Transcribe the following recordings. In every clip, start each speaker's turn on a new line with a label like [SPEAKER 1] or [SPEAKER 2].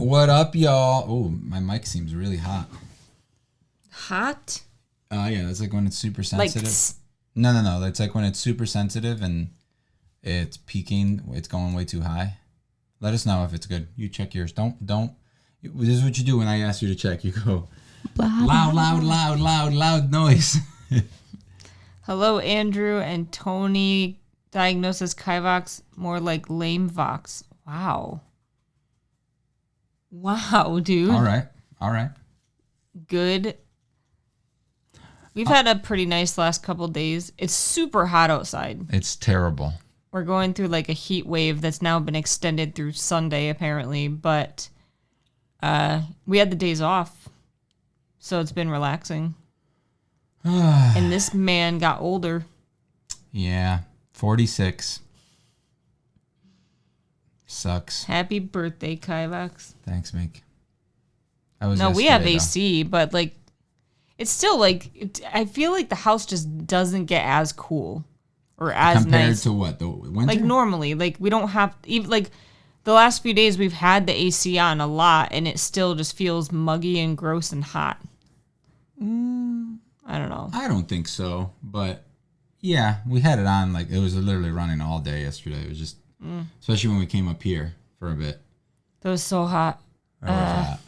[SPEAKER 1] What up, y'all? Oh, my mic seems really hot.
[SPEAKER 2] Hot?
[SPEAKER 1] Yeah, that's like when it's super sensitive.
[SPEAKER 2] Like,
[SPEAKER 1] No. That's like when it's super sensitive and it's peaking. It's going way too high. Let us know if it's good. You check yours. Don't. This is what you do when I ask you to check. You go loud noise.
[SPEAKER 2] hello, Andrew and Tony. Diagnosis Kivox, more like lame vox. Wow, dude.
[SPEAKER 1] All right.
[SPEAKER 2] Good. We've had a pretty nice last couple days. It's super hot outside.
[SPEAKER 1] It's terrible.
[SPEAKER 2] We're going through like a heat wave that's now been extended through Sunday, apparently. But we had the days off, so it's been relaxing. And this man got older.
[SPEAKER 1] Yeah, 46. Sucks.
[SPEAKER 2] Happy birthday, Kivox.
[SPEAKER 1] Thanks, Meek.
[SPEAKER 2] No, we have AC, but like, it's still like, I feel like the house just doesn't get as cool or as
[SPEAKER 1] compared
[SPEAKER 2] nice.
[SPEAKER 1] to what, the winter?
[SPEAKER 2] Like normally, like we don't have, even like the last few days we've had the AC on a lot and it still just feels muggy and gross and hot. I don't know.
[SPEAKER 1] I don't think so, but yeah, we had it on, like it was literally running all day yesterday. It was just, especially when we came up here for a bit.
[SPEAKER 2] That was so hot.
[SPEAKER 1] It was hot.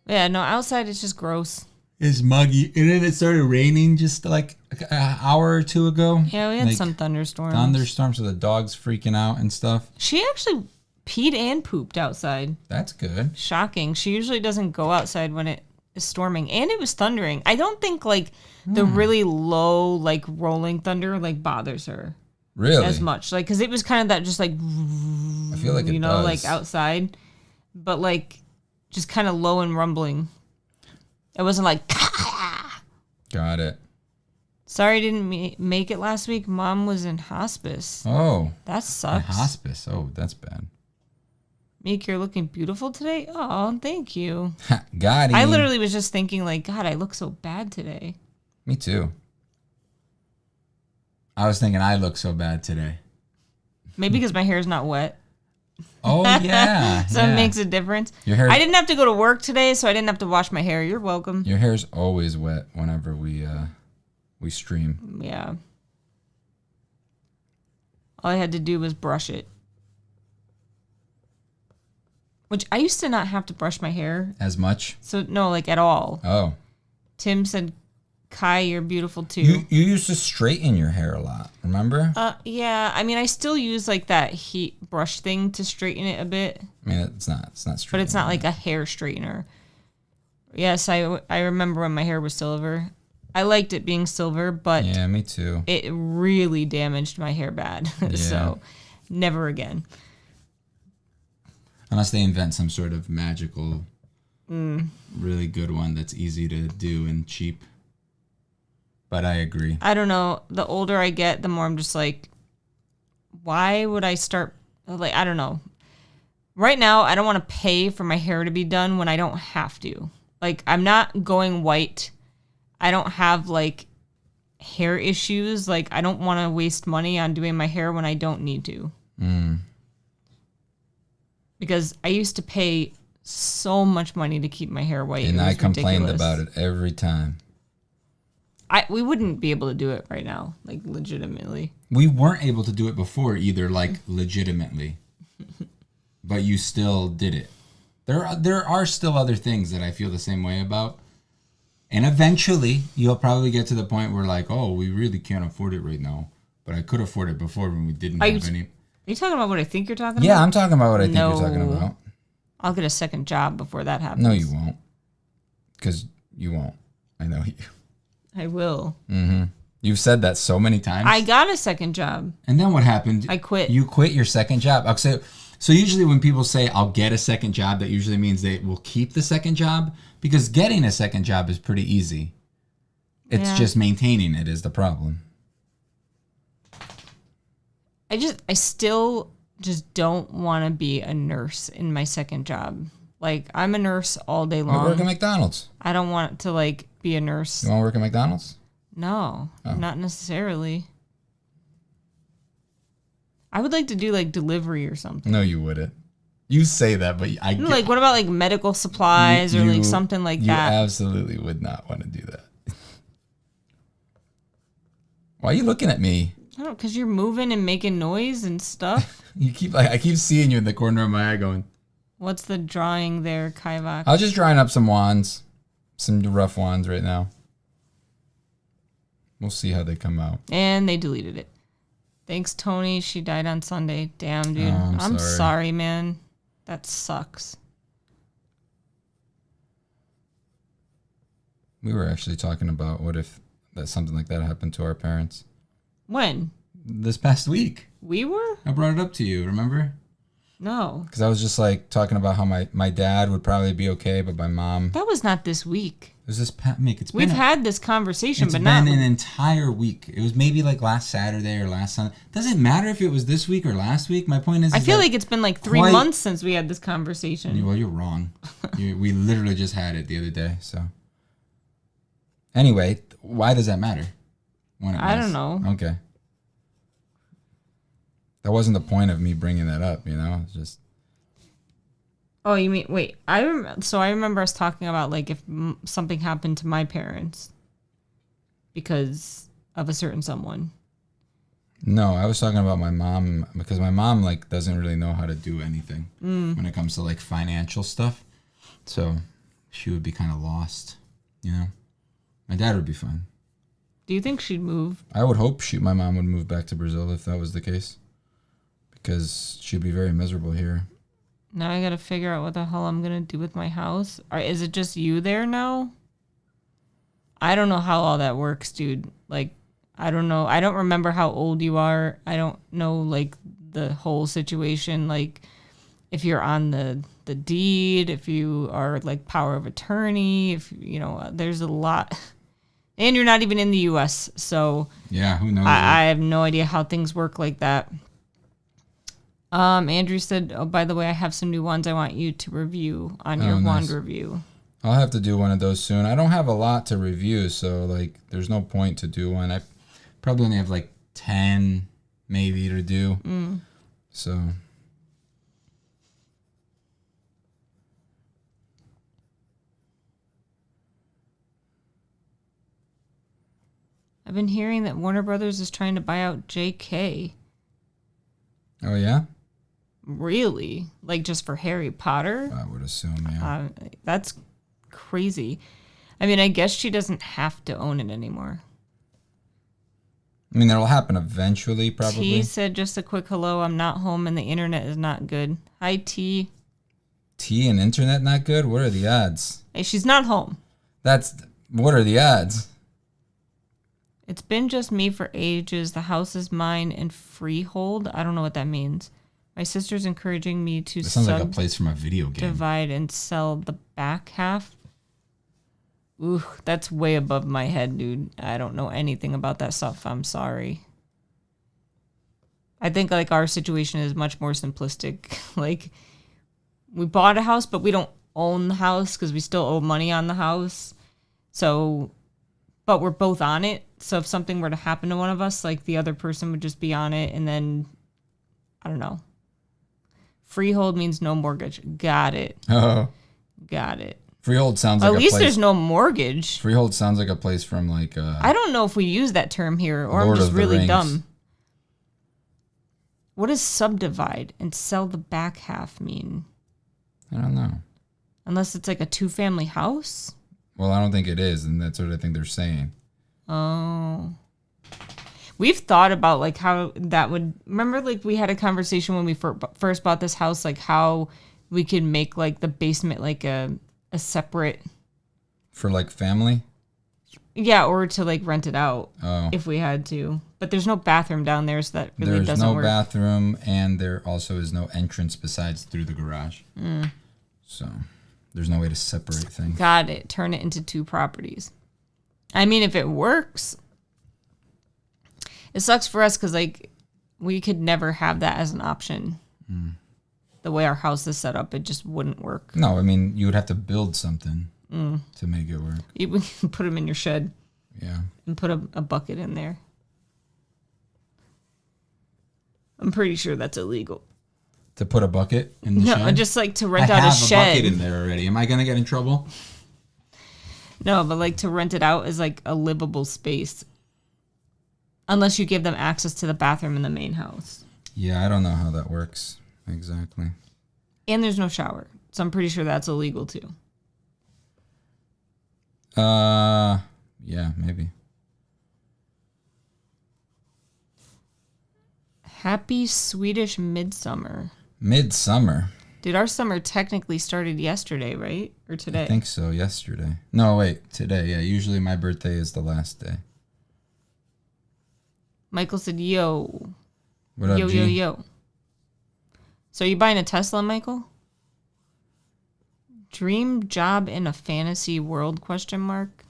[SPEAKER 2] Yeah, no, outside it's just gross.
[SPEAKER 1] It's muggy, and then it started raining just like an hour or two ago.
[SPEAKER 2] Yeah, we had
[SPEAKER 1] like,
[SPEAKER 2] some thunderstorms.
[SPEAKER 1] So the dog's freaking out and stuff.
[SPEAKER 2] She actually peed and pooped outside.
[SPEAKER 1] That's good.
[SPEAKER 2] Shocking. She usually doesn't go outside when it is storming, and it was thundering. I don't think like the really low, like rolling thunder, like bothers her.
[SPEAKER 1] Really?
[SPEAKER 2] As much, like, because it was kind of that just like,
[SPEAKER 1] I feel like it does.
[SPEAKER 2] like outside, but like just kind of low and rumbling. It wasn't like.
[SPEAKER 1] Got it.
[SPEAKER 2] Sorry, I didn't make it last week. Mom was in hospice.
[SPEAKER 1] Oh,
[SPEAKER 2] that sucks.
[SPEAKER 1] In hospice. Oh, that's bad.
[SPEAKER 2] Meek, you're looking beautiful today. Oh, thank you.
[SPEAKER 1] Got it.
[SPEAKER 2] I literally was just thinking, like, God, I look so bad today.
[SPEAKER 1] Me too. I was thinking I look so bad today.
[SPEAKER 2] Maybe because my hair is not wet.
[SPEAKER 1] Oh, yeah.
[SPEAKER 2] So it makes a difference.
[SPEAKER 1] Your hair.
[SPEAKER 2] I didn't have to go to work today, so I didn't have to wash my hair. You're welcome.
[SPEAKER 1] Your hair's always wet whenever we stream.
[SPEAKER 2] Yeah. All I had to do was brush it. Which I used to not have to brush my hair.
[SPEAKER 1] As much?
[SPEAKER 2] So, no, like at all.
[SPEAKER 1] Oh.
[SPEAKER 2] Tim said, Kai, you're beautiful too.
[SPEAKER 1] You used to straighten your hair a lot, remember?
[SPEAKER 2] Yeah. I mean, I still use like that heat brush thing to straighten it a bit.
[SPEAKER 1] I mean, it's not straight.
[SPEAKER 2] But it's not like a hair straightener. Yes, I remember when my hair was silver. I liked it being silver, but
[SPEAKER 1] yeah, me too.
[SPEAKER 2] It really damaged my hair bad.
[SPEAKER 1] Yeah.
[SPEAKER 2] So, never again.
[SPEAKER 1] Unless they invent some sort of magical, really good one that's easy to do and cheap. But I agree.
[SPEAKER 2] I don't know. The older I get, the more I'm just like, why would I start? Like, I don't know. Right now, I don't want to pay for my hair to be done when I don't have to. Like, I'm not going white. I don't have, like, hair issues. Like, I don't want to waste money on doing my hair when I don't need to. Because I used to pay so much money to keep my hair white.
[SPEAKER 1] And I complained about it every time.
[SPEAKER 2] We wouldn't be able to do it right now, like legitimately.
[SPEAKER 1] We weren't able to do it before either, like legitimately. But you still did it. There are still other things that I feel the same way about. And eventually, you'll probably get to the point where like, oh, we really can't afford it right now. But I could afford it before when we didn't have any. Are
[SPEAKER 2] you talking about what I think you're talking about?
[SPEAKER 1] Yeah, I'm talking about what I think you're talking about.
[SPEAKER 2] I'll get a second job before that happens.
[SPEAKER 1] No, you won't. Because you won't. I know you.
[SPEAKER 2] I will.
[SPEAKER 1] Mm-hmm. You've said that so many times.
[SPEAKER 2] I got a second job.
[SPEAKER 1] And then what happened?
[SPEAKER 2] I quit.
[SPEAKER 1] You quit your second job. I'll say, so usually when people say, I'll get a second job, that usually means they will keep the second job. Because getting a second job is pretty easy. It's just maintaining it is the problem.
[SPEAKER 2] I still just don't want to be a nurse in my second job. Like, I'm a nurse all day long.
[SPEAKER 1] You work at McDonald's.
[SPEAKER 2] I don't want to, like, be a nurse.
[SPEAKER 1] You want to work at McDonald's?
[SPEAKER 2] No, not necessarily. I would like to do, like, delivery or something.
[SPEAKER 1] No, you wouldn't. You say that, but I get,
[SPEAKER 2] Like, what about like medical supplies or like something like that?
[SPEAKER 1] You absolutely would not want to do that. Why are you looking at me?
[SPEAKER 2] I don't know, because you're moving and making noise and stuff.
[SPEAKER 1] I keep seeing you in the corner of my eye going.
[SPEAKER 2] What's the drawing there, Kivox?
[SPEAKER 1] I was just drawing up some wands. Some rough wands right now. We'll see how they come out.
[SPEAKER 2] And they deleted it. Thanks, Tony. She died on Sunday. Damn, dude.
[SPEAKER 1] Oh,
[SPEAKER 2] I'm sorry, man. That sucks.
[SPEAKER 1] We were actually talking about what if something like that happened to our parents.
[SPEAKER 2] When?
[SPEAKER 1] This past week.
[SPEAKER 2] We were?
[SPEAKER 1] I brought it up to you, remember?
[SPEAKER 2] No.
[SPEAKER 1] Because I was just like talking about how my dad would probably be okay, but my mom...
[SPEAKER 2] That was not this week.
[SPEAKER 1] It was this Mick.
[SPEAKER 2] We've had this conversation, but
[SPEAKER 1] not...
[SPEAKER 2] It's
[SPEAKER 1] been an entire week. It was maybe like last Saturday or last Sunday. Doesn't matter if it was this week or last week. My point is...
[SPEAKER 2] I feel like it's been like 3 months since we had this conversation.
[SPEAKER 1] Well, you're wrong. We literally just had it the other day, so... Anyway, why does that matter?
[SPEAKER 2] I don't know.
[SPEAKER 1] Okay. That wasn't the point of me bringing that up, you know? It's just...
[SPEAKER 2] Oh, you mean... Wait, I remember us talking about, like, if something happened to my parents because of a certain someone.
[SPEAKER 1] No, I was talking about my mom, because my mom, like, doesn't really know how to do anything when it comes to, like, financial stuff. So she would be kind of lost, you know? My dad would be fine.
[SPEAKER 2] Do you think she'd move?
[SPEAKER 1] I would hope my mom would move back to Brazil if that was the case. Because she'd be very miserable here.
[SPEAKER 2] Now I gotta figure out what the hell I'm gonna do with my house. Is it just you there now? I don't know how all that works, dude. Like, I don't know. I don't remember how old you are. I don't know, like, the whole situation. Like, if you're on the deed, if you are, like, power of attorney, if, you know, there's a lot. And you're not even in the U.S., so...
[SPEAKER 1] Yeah, who knows?
[SPEAKER 2] I have no idea how things work like that. Andrew said, oh, by the way, I have some new ones I want you to review on your wand review.
[SPEAKER 1] I'll have to do one of those soon. I don't have a lot to review, so, like, there's no point to do one. I probably only have, like, 10 maybe to do. So...
[SPEAKER 2] I've been hearing that Warner Brothers is trying to buy out JK.
[SPEAKER 1] Oh, yeah?
[SPEAKER 2] Really? Like, just for Harry Potter?
[SPEAKER 1] I would assume, yeah.
[SPEAKER 2] That's crazy. I mean, I guess she doesn't have to own it anymore.
[SPEAKER 1] I mean, that'll happen eventually, probably.
[SPEAKER 2] T said, just a quick hello, I'm not home and the internet is not good. Hi, T.
[SPEAKER 1] T and internet not good? What are the odds?
[SPEAKER 2] Hey, she's not home.
[SPEAKER 1] What are the odds?
[SPEAKER 2] It's been just me for ages. The house is mine and freehold. I don't know what that means. My sister's encouraging me to
[SPEAKER 1] sounds like a place from a video game.
[SPEAKER 2] Divide and sell the back half. Ooh, that's way above my head, dude. I don't know anything about that stuff. I'm sorry. I think, like, our situation is much more simplistic. Like, we bought a house, but we don't own the house because we still owe money on the house. So, but we're both on it. So if something were to happen to one of us, like, the other person would just be on it. And then, I don't know. Freehold means no mortgage. Got it.
[SPEAKER 1] Oh.
[SPEAKER 2] Got it.
[SPEAKER 1] Freehold sounds like a place.
[SPEAKER 2] At least there's no mortgage.
[SPEAKER 1] Freehold sounds like a place from, like...
[SPEAKER 2] I don't know if we use that term here, or
[SPEAKER 1] Lord
[SPEAKER 2] I'm just
[SPEAKER 1] of the
[SPEAKER 2] really
[SPEAKER 1] Rings.
[SPEAKER 2] dumb. What does subdivide and sell the back half mean?
[SPEAKER 1] I don't know.
[SPEAKER 2] Unless it's like a 2-family house?
[SPEAKER 1] Well, I don't think it is, and that's what I think they're saying.
[SPEAKER 2] Oh. We've thought about, like, how that would... Remember, like, we had a conversation when we first bought this house, like, how we could make, like, the basement, like, a separate...
[SPEAKER 1] For, like, family?
[SPEAKER 2] Yeah, or to, like, rent it out if we had to. But there's no bathroom down there, so that really doesn't work.
[SPEAKER 1] There's no bathroom, and there also is no entrance besides through the garage. So there's no way to separate things.
[SPEAKER 2] Got it. Turn it into 2 properties. I mean, if it works... It sucks for us because, like, we could never have that as an option. The way our house is set up, it just wouldn't work.
[SPEAKER 1] No, I mean, you would have to build something to make it work.
[SPEAKER 2] You can put them in your shed.
[SPEAKER 1] Yeah.
[SPEAKER 2] And put a bucket in there. I'm pretty sure that's illegal.
[SPEAKER 1] To put a bucket in the shed?
[SPEAKER 2] No, just like to rent
[SPEAKER 1] I
[SPEAKER 2] out
[SPEAKER 1] have
[SPEAKER 2] a shed.
[SPEAKER 1] bucket in there already. Am I gonna get in trouble?
[SPEAKER 2] No, but like to rent it out as like a livable space. Unless you give them access to the bathroom in the main house.
[SPEAKER 1] Yeah, I don't know how that works exactly.
[SPEAKER 2] And there's no shower. So I'm pretty sure that's illegal too.
[SPEAKER 1] Yeah, maybe.
[SPEAKER 2] Happy Swedish Midsummer.
[SPEAKER 1] Midsummer.
[SPEAKER 2] Dude, our summer technically started yesterday, right? Or today?
[SPEAKER 1] I think so, yesterday. No, wait, today. Yeah, usually my birthday is the last day.
[SPEAKER 2] Michael said, yo.
[SPEAKER 1] What up, G?
[SPEAKER 2] Yo. So are you buying a Tesla, Michael? Dream job in a fantasy world, question mark?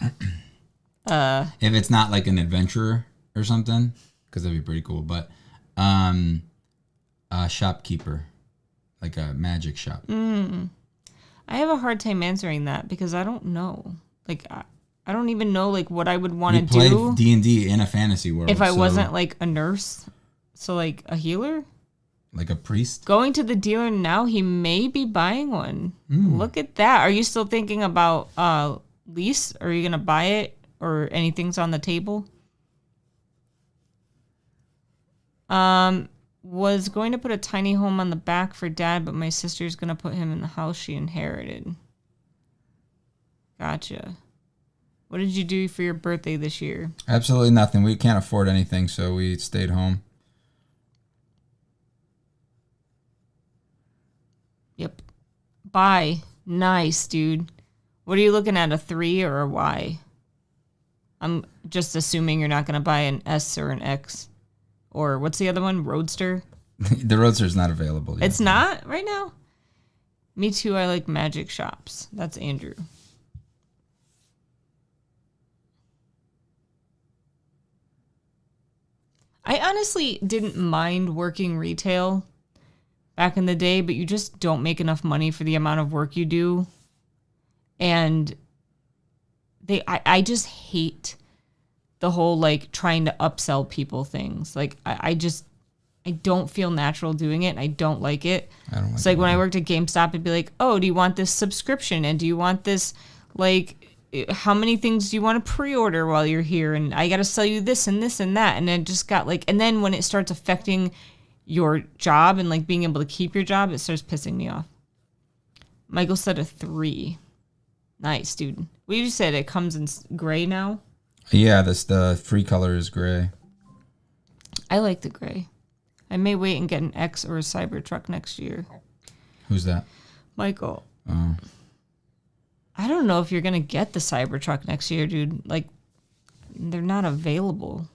[SPEAKER 1] If it's not like an adventurer or something, because that'd be pretty cool. But a shopkeeper, like a magic shop.
[SPEAKER 2] I have a hard time answering that because I don't know. Like, I don't even know like what I would want to do.
[SPEAKER 1] You play D&D in a fantasy world.
[SPEAKER 2] If I wasn't like a nurse, so like a healer.
[SPEAKER 1] Like a priest?
[SPEAKER 2] Going to the dealer now, he may be buying one. Look at that. Are you still thinking about lease? Are you going to buy it or anything's on the table? Was going to put a tiny home on the back for dad, but my sister's going to put him in the house she inherited. Gotcha. What did you do for your birthday this year?
[SPEAKER 1] Absolutely nothing. We can't afford anything, so we stayed home.
[SPEAKER 2] Yep. Bye. Nice, dude. What are you looking at, a 3 or a Y? I'm just assuming you're not going to buy an S or an X. Or what's the other one? Roadster?
[SPEAKER 1] The Roadster's not available yet.
[SPEAKER 2] It's not right now? Me too. I like magic shops. That's Andrew. I honestly didn't mind working retail back in the day, but you just don't make enough money for the amount of work you do. And I just hate the whole like trying to upsell people things. Like I don't feel natural doing it and I don't like it.
[SPEAKER 1] I don't like
[SPEAKER 2] it's like
[SPEAKER 1] it
[SPEAKER 2] when I
[SPEAKER 1] either.
[SPEAKER 2] worked at GameStop, it'd be like, oh, do you want this subscription? And do you want this, like, how many things do you want to pre-order while you're here? And I got to sell you this and this and that. And it just got like, and then when it starts affecting your job and like being able to keep your job, it starts pissing me off. Michael said a 3. Nice, dude. What you said, it comes in gray now?
[SPEAKER 1] Yeah, the free color is gray.
[SPEAKER 2] I like the gray. I may wait and get an X or a Cybertruck next year.
[SPEAKER 1] Who's that?
[SPEAKER 2] Michael.
[SPEAKER 1] Oh.
[SPEAKER 2] I don't know if you're going to get the Cybertruck next year, dude. Like, they're not available.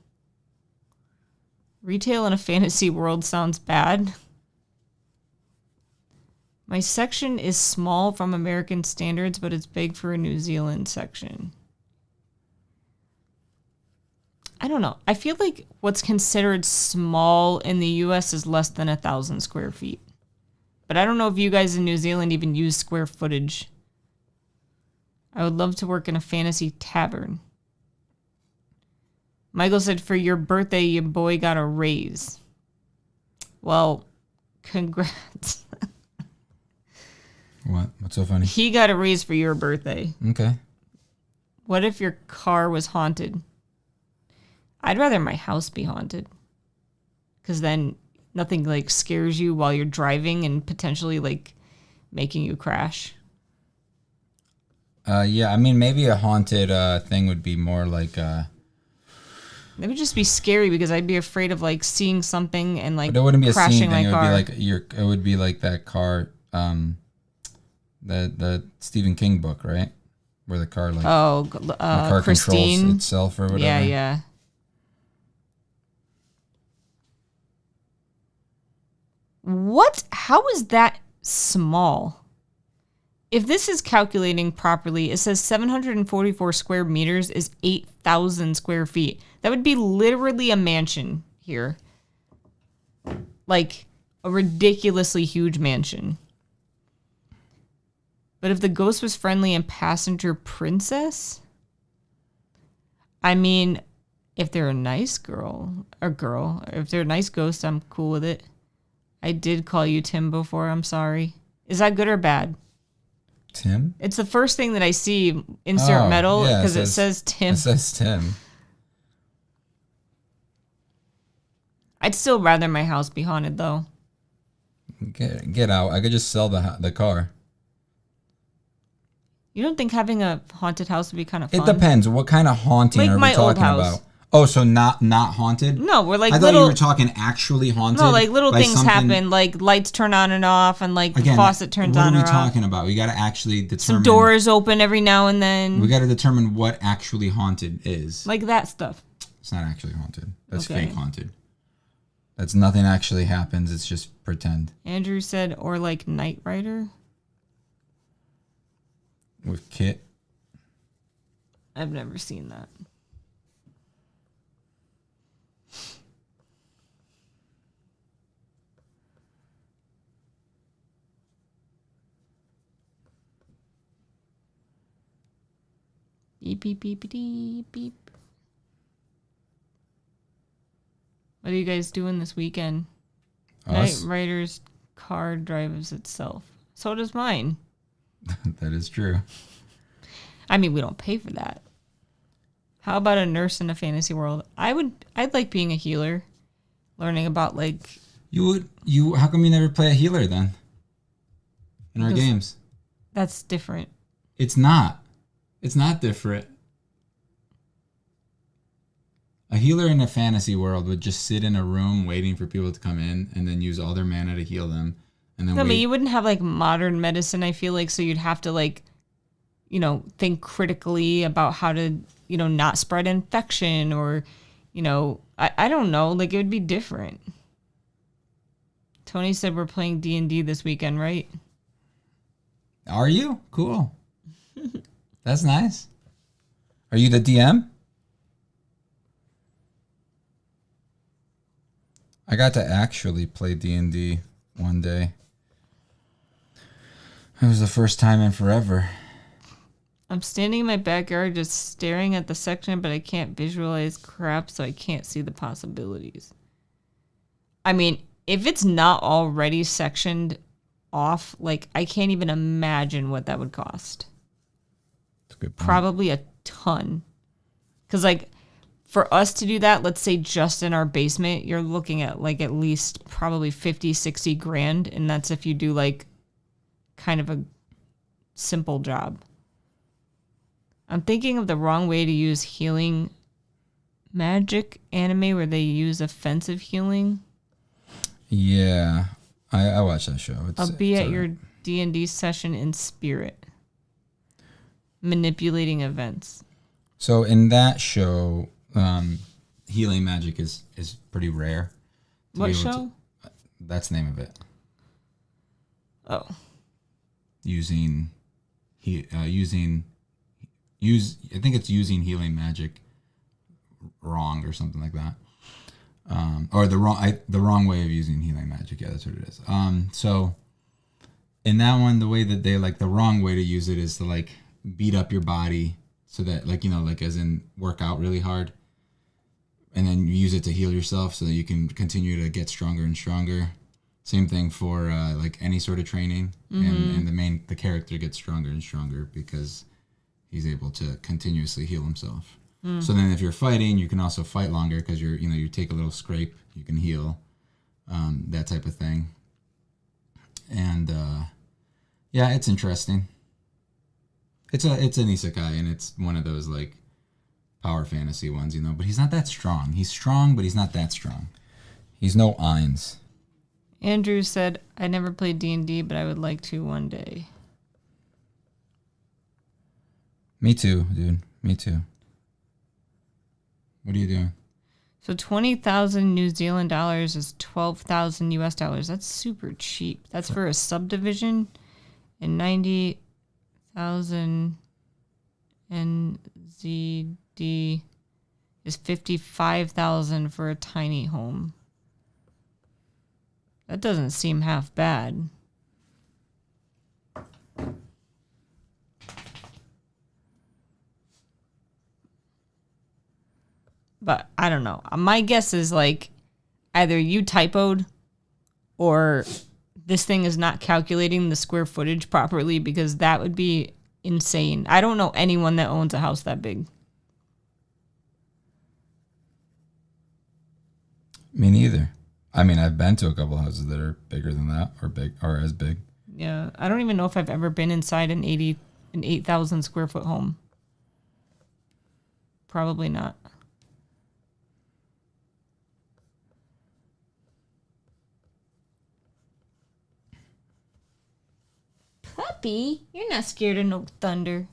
[SPEAKER 2] Retail in a fantasy world sounds bad. My section is small from American standards, but it's big for a New Zealand section. I don't know. I feel like what's considered small in the U.S. is less than 1,000 square feet. But I don't know if you guys in New Zealand even use square footage. I would love to work in a fantasy tavern. Michael said, for your birthday, your boy got a raise. Well, congrats.
[SPEAKER 1] What? What's so funny?
[SPEAKER 2] He got a raise for your birthday.
[SPEAKER 1] Okay.
[SPEAKER 2] What if your car was haunted? I'd rather my house be haunted. Because then nothing like scares you while you're driving and potentially like making you crash.
[SPEAKER 1] Yeah, I mean, maybe a haunted thing would be more like...
[SPEAKER 2] It would just be scary because I'd be afraid of like seeing something and like
[SPEAKER 1] But it wouldn't be a
[SPEAKER 2] crashing
[SPEAKER 1] scene thing.
[SPEAKER 2] my
[SPEAKER 1] It would
[SPEAKER 2] car.
[SPEAKER 1] be like it would be like that car, the Stephen King book, right? Where the car the car
[SPEAKER 2] Christine.
[SPEAKER 1] controls itself or whatever.
[SPEAKER 2] Yeah. What? How is that small? If this is calculating properly, it says 744 square meters is 8,000 square feet. That would be literally a mansion here. Like a ridiculously huge mansion. But if the ghost was friendly and passenger princess, I mean, If they're a nice girl, if they're a nice ghost, I'm cool with it. I did call you Tim before. I'm sorry. Is that good or bad?
[SPEAKER 1] Tim?
[SPEAKER 2] It's the first thing that I see. Insert metal because it says Tim.
[SPEAKER 1] It says Tim.
[SPEAKER 2] I'd still rather my house be haunted though.
[SPEAKER 1] Get out. I could just sell the car.
[SPEAKER 2] You don't think having a haunted house would be kind of fun?
[SPEAKER 1] It depends. What kind of haunting are we talking about? Oh, so not haunted?
[SPEAKER 2] No, we're like
[SPEAKER 1] I thought you were talking actually haunted.
[SPEAKER 2] No, like little things happen, like lights turn on and off, and like the faucet turns on and off.
[SPEAKER 1] What are we talking about? We got to actually determine.
[SPEAKER 2] Some doors open every now and then.
[SPEAKER 1] We got to determine what actually haunted is.
[SPEAKER 2] Like that stuff.
[SPEAKER 1] It's not actually haunted. That's fake haunted. That's nothing actually happens. It's just pretend.
[SPEAKER 2] Andrew said, or like Knight Rider.
[SPEAKER 1] With Kit.
[SPEAKER 2] I've never seen that. Beep, beep, beep, beep, beep. What are you guys doing this weekend?
[SPEAKER 1] Us?
[SPEAKER 2] Knight Rider's car drives itself. So does mine.
[SPEAKER 1] That is true.
[SPEAKER 2] I mean, we don't pay for that. How about a nurse in a fantasy world? I'd like being a healer. Learning about like...
[SPEAKER 1] How come you never play a healer then? In our games?
[SPEAKER 2] That's different.
[SPEAKER 1] It's not. It's not different. A healer in a fantasy world would just sit in a room waiting for people to come in and then use all their mana to heal them. And then
[SPEAKER 2] no, but you wouldn't have like modern medicine, I feel like, so you'd have to like, think critically about how to, not spread infection or, I don't know, like it would be different. Tony said we're playing D&D this weekend, right?
[SPEAKER 1] Are you? Cool. That's nice. Are you the DM? I got to actually play D&D one day. It was the first time in forever.
[SPEAKER 2] I'm standing in my backyard just staring at the section, but I can't visualize crap, so I can't see the possibilities. I mean, if it's not already sectioned off, like, I can't even imagine what that would cost.
[SPEAKER 1] That's a good point.
[SPEAKER 2] Probably a ton. Because, like, for us to do that, let's say just in our basement, you're looking at, like, at least probably 50, 60 grand, and that's if you do, like, kind of a simple job. I'm thinking of the wrong way to use healing magic anime where they use offensive healing.
[SPEAKER 1] Yeah, I watched that show.
[SPEAKER 2] I'll be at your D&D session in spirit. Manipulating events.
[SPEAKER 1] So in that show, healing magic is pretty rare.
[SPEAKER 2] What show?
[SPEAKER 1] That's the name of it.
[SPEAKER 2] Oh.
[SPEAKER 1] I think it's using healing magic wrong or something like that. Or the wrong way of using healing magic. Yeah, that's what it is. So in that one, the way that they the wrong way to use it is to beat up your body so that as in work out really hard, and then you use it to heal yourself so that you can continue to get stronger and stronger. Same thing for any sort of training, and the character gets stronger and stronger because he's able to continuously heal himself. So then if you're fighting, you can also fight longer because you take a little scrape, you can heal, that type of thing. And yeah, it's interesting. It's an isekai, and it's one of those power fantasy ones, but he's not that strong. He's strong, but he's not that strong. He's no Ainz.
[SPEAKER 2] Andrew said, I never played D&D, but I would like to one day.
[SPEAKER 1] Me too, dude. Me too. What are you doing?
[SPEAKER 2] So 20,000 New Zealand dollars is 12,000 US dollars. That's super cheap. That's for a subdivision. And 90,000 NZD is 55,000 for a tiny home. That doesn't seem half bad. But I don't know. My guess is like either you typoed or this thing is not calculating the square footage properly, because that would be insane. I don't know anyone that owns a house that big.
[SPEAKER 1] Me neither. I mean, I've been to a couple houses that are bigger than that, or as big.
[SPEAKER 2] Yeah, I don't even know if I've ever been inside an 8,000 square foot home. Probably not. Puppy, you're not scared of no thunder.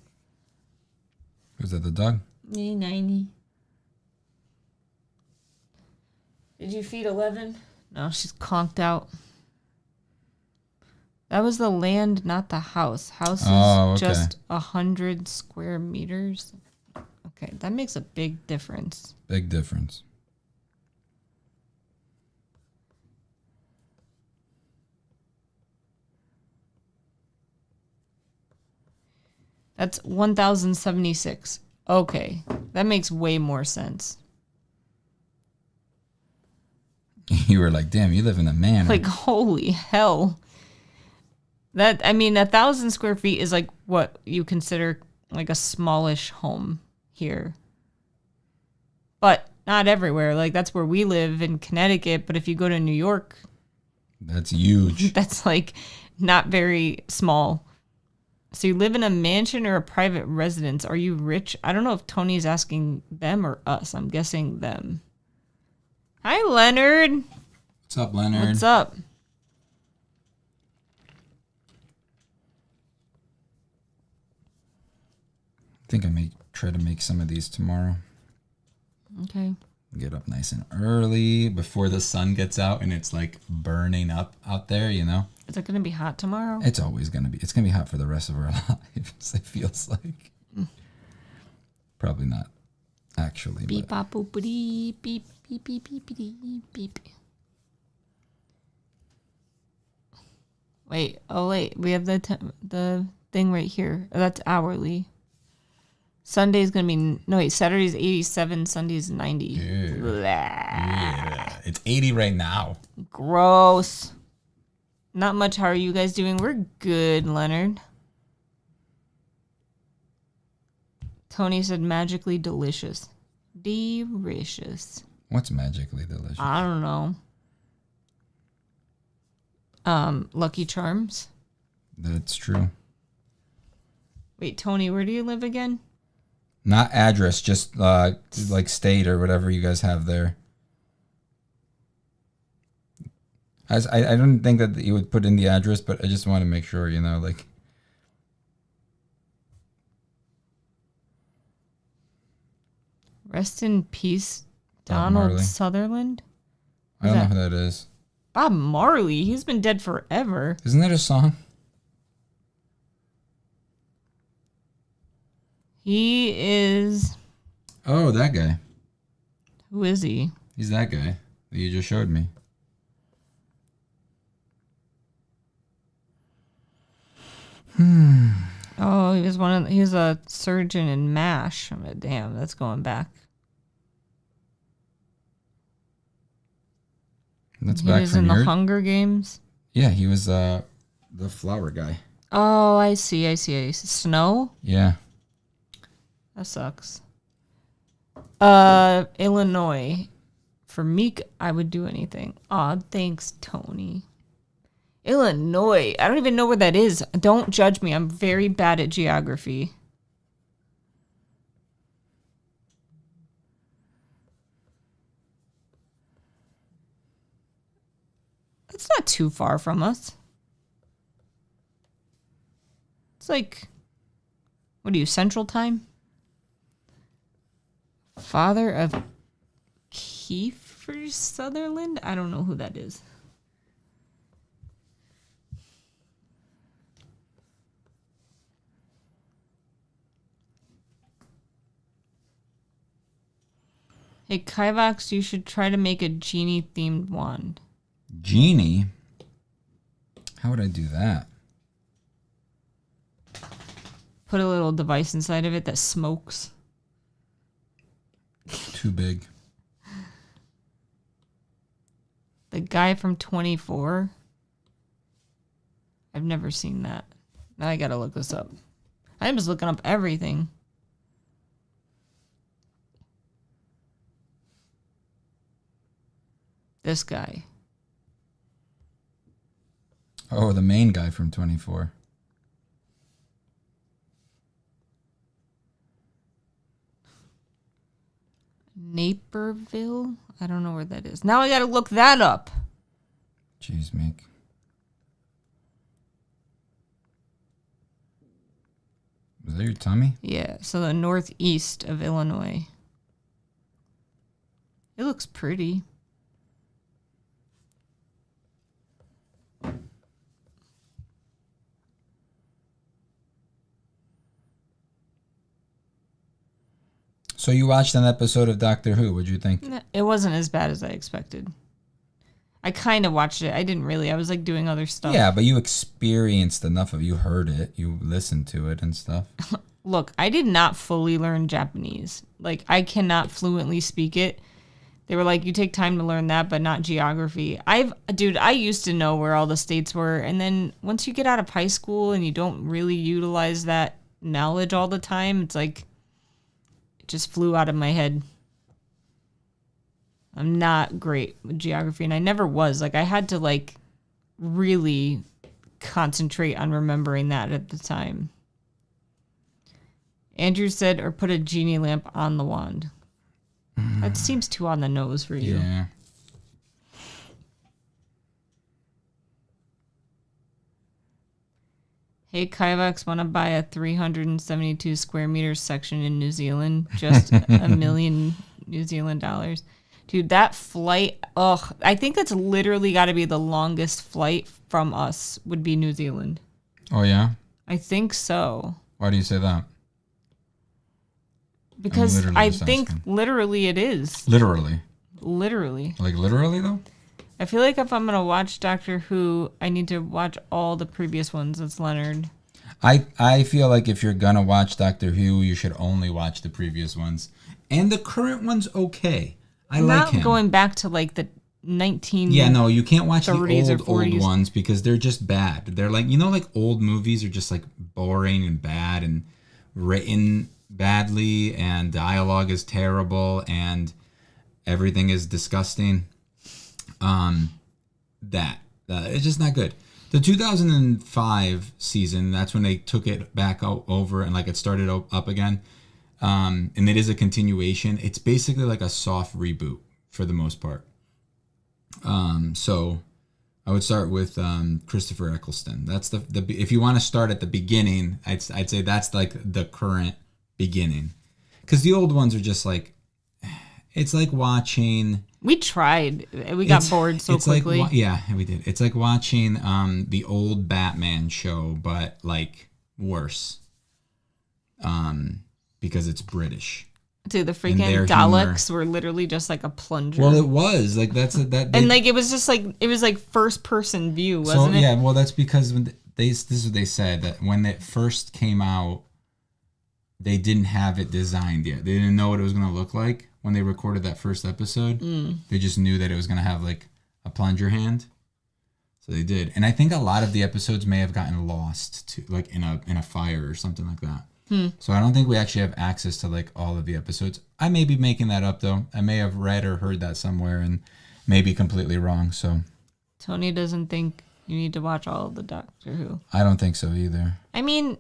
[SPEAKER 1] Was that the dog?
[SPEAKER 2] Me, 90. Did you feed 11? No, she's conked out. That was the land, not the house. House is just 100 square meters. Okay, that makes a big difference.
[SPEAKER 1] Big difference.
[SPEAKER 2] That's 1,076. Okay, that makes way more sense.
[SPEAKER 1] You were like, damn, you live in a manor.
[SPEAKER 2] Like, holy hell. That, I mean, 1,000 square feet is like what you consider like a smallish home here. But not everywhere. Like, that's where we live in Connecticut. But if you go to New York,
[SPEAKER 1] that's huge.
[SPEAKER 2] That's like not very small. So you live in a mansion or a private residence. Are you rich? I don't know if Tony's asking them or us. I'm guessing them. Hi, Leonard.
[SPEAKER 1] What's up, Leonard?
[SPEAKER 2] What's up?
[SPEAKER 1] I think I may try to make some of these tomorrow.
[SPEAKER 2] Okay.
[SPEAKER 1] Get up nice and early before the sun gets out and it's like burning up out there, you know?
[SPEAKER 2] Is it going to be hot tomorrow?
[SPEAKER 1] It's always going to be. It's going to be hot for the rest of our lives, it feels like. Probably not, actually.
[SPEAKER 2] Beep, bop, boopity, beep, beep, beep, beep, beep. Wait, we have the thing right here. That's hourly. Sunday's going to be, Saturday's 87, Sunday's 90.
[SPEAKER 1] Yeah. It's 80 right now.
[SPEAKER 2] Gross. Not much. How are you guys doing? We're good, Leonard. Tony said magically delicious. Delicious.
[SPEAKER 1] What's magically delicious?
[SPEAKER 2] I don't know. Lucky Charms.
[SPEAKER 1] That's true.
[SPEAKER 2] Wait, Tony, where do you live again?
[SPEAKER 1] Not address, just like state or whatever you guys have there. I don't think that you would put in the address, but I just want to make sure, you know, like.
[SPEAKER 2] Rest in peace, Donald Sutherland.
[SPEAKER 1] I don't know who that is.
[SPEAKER 2] Bob Marley. He's been dead forever.
[SPEAKER 1] Isn't that a song?
[SPEAKER 2] He is.
[SPEAKER 1] Oh, that guy.
[SPEAKER 2] Who is he?
[SPEAKER 1] He's that guy that you just showed me.
[SPEAKER 2] Oh, he was a surgeon in MASH. Damn, that's going back.
[SPEAKER 1] That's
[SPEAKER 2] he
[SPEAKER 1] back
[SPEAKER 2] was
[SPEAKER 1] from
[SPEAKER 2] in the Hunger Games.
[SPEAKER 1] Yeah, he was the flower guy.
[SPEAKER 2] Oh, I see. Snow?
[SPEAKER 1] Yeah.
[SPEAKER 2] That sucks. Illinois. For Meek, I would do anything. Aw, thanks, Tony. Illinois. I don't even know where that is. Don't judge me. I'm very bad at geography. It's not too far from us. It's like, what are you, Central Time? Father of Kiefer Sutherland? I don't know who that is. Hey, Kivox, you should try to make a genie-themed wand.
[SPEAKER 1] Genie? How would I do that?
[SPEAKER 2] Put a little device inside of it that smokes.
[SPEAKER 1] Too big.
[SPEAKER 2] The guy from 24. I've never seen that. Now I gotta look this up. I'm just looking up everything. This guy.
[SPEAKER 1] Oh, the main guy from 24.
[SPEAKER 2] Naperville? I don't know where that is. Now I gotta look that up.
[SPEAKER 1] Jeez, Meek. Was that your tummy?
[SPEAKER 2] Yeah, so the northeast of Illinois. It looks pretty.
[SPEAKER 1] So you watched an episode of Doctor Who. What'd you think?
[SPEAKER 2] It wasn't as bad as I expected. I kind of watched it. I didn't really. I was like doing other stuff.
[SPEAKER 1] Yeah, but you experienced enough of it. You heard it. You listened to it and stuff.
[SPEAKER 2] Look, I did not fully learn Japanese. Like, I cannot fluently speak it. They were like, you take time to learn that, but not geography. I used to know where all the states were. And then once you get out of high school and you don't really utilize that knowledge all the time, it's like, it just flew out of my head. I'm not great with geography, and I never was. Like, I had to, like, really concentrate on remembering that at the time. Andrew said, or put a genie lamp on the wand. That seems too on the nose for you.
[SPEAKER 1] Yeah.
[SPEAKER 2] Hey, Kivox, want to buy a 372 square meters section in New Zealand? Just $1 million New Zealand dollars. Dude, that flight, I think that's literally got to be the longest flight from us would be New Zealand.
[SPEAKER 1] Oh, yeah?
[SPEAKER 2] I think so.
[SPEAKER 1] Why do you say that?
[SPEAKER 2] Because I think literally it is.
[SPEAKER 1] Literally?
[SPEAKER 2] Literally.
[SPEAKER 1] Like literally, though?
[SPEAKER 2] I feel like if I'm going to watch Doctor Who, I need to watch all the previous ones. That's Leonard.
[SPEAKER 1] I feel like if you're going to watch Doctor Who, you should only watch the previous ones. And the current one's okay. I like him.
[SPEAKER 2] Not going back to like the 19.
[SPEAKER 1] Yeah, no, you can't watch the
[SPEAKER 2] 30s
[SPEAKER 1] old ones because they're just bad. They're like, like old movies are just like boring and bad and written badly and dialogue is terrible and everything is disgusting. It's just not good. The 2005 season, that's when they took it back over and like it started up again. And it is a continuation. It's basically like a soft reboot for the most part. So I would start with Christopher Eccleston. That's the if you want to start at the beginning, I'd say that's like the current beginning, because the old ones are just like, it's like watching.
[SPEAKER 2] We tried. We got bored so quickly.
[SPEAKER 1] Like, yeah, we did. It's like watching the old Batman show, but like worse. Because it's British.
[SPEAKER 2] Dude, the freaking Daleks were literally just like a plunger.
[SPEAKER 1] Well, it was like and
[SPEAKER 2] like it was just like it was like first person view, wasn't it?
[SPEAKER 1] Yeah, well, that's because when this is what they said, that when it first came out, they didn't have it designed yet. They didn't know what it was going to look like when they recorded that first episode. They just knew that it was going to have like a plunger hand. So they did. And I think a lot of the episodes may have gotten lost to like in a fire or something like that. So I don't think we actually have access to like all of the episodes. I may be making that up though. I may have read or heard that somewhere and may be completely wrong. So
[SPEAKER 2] Tony doesn't think you need to watch all of the Doctor Who.
[SPEAKER 1] I don't think so either.
[SPEAKER 2] I mean,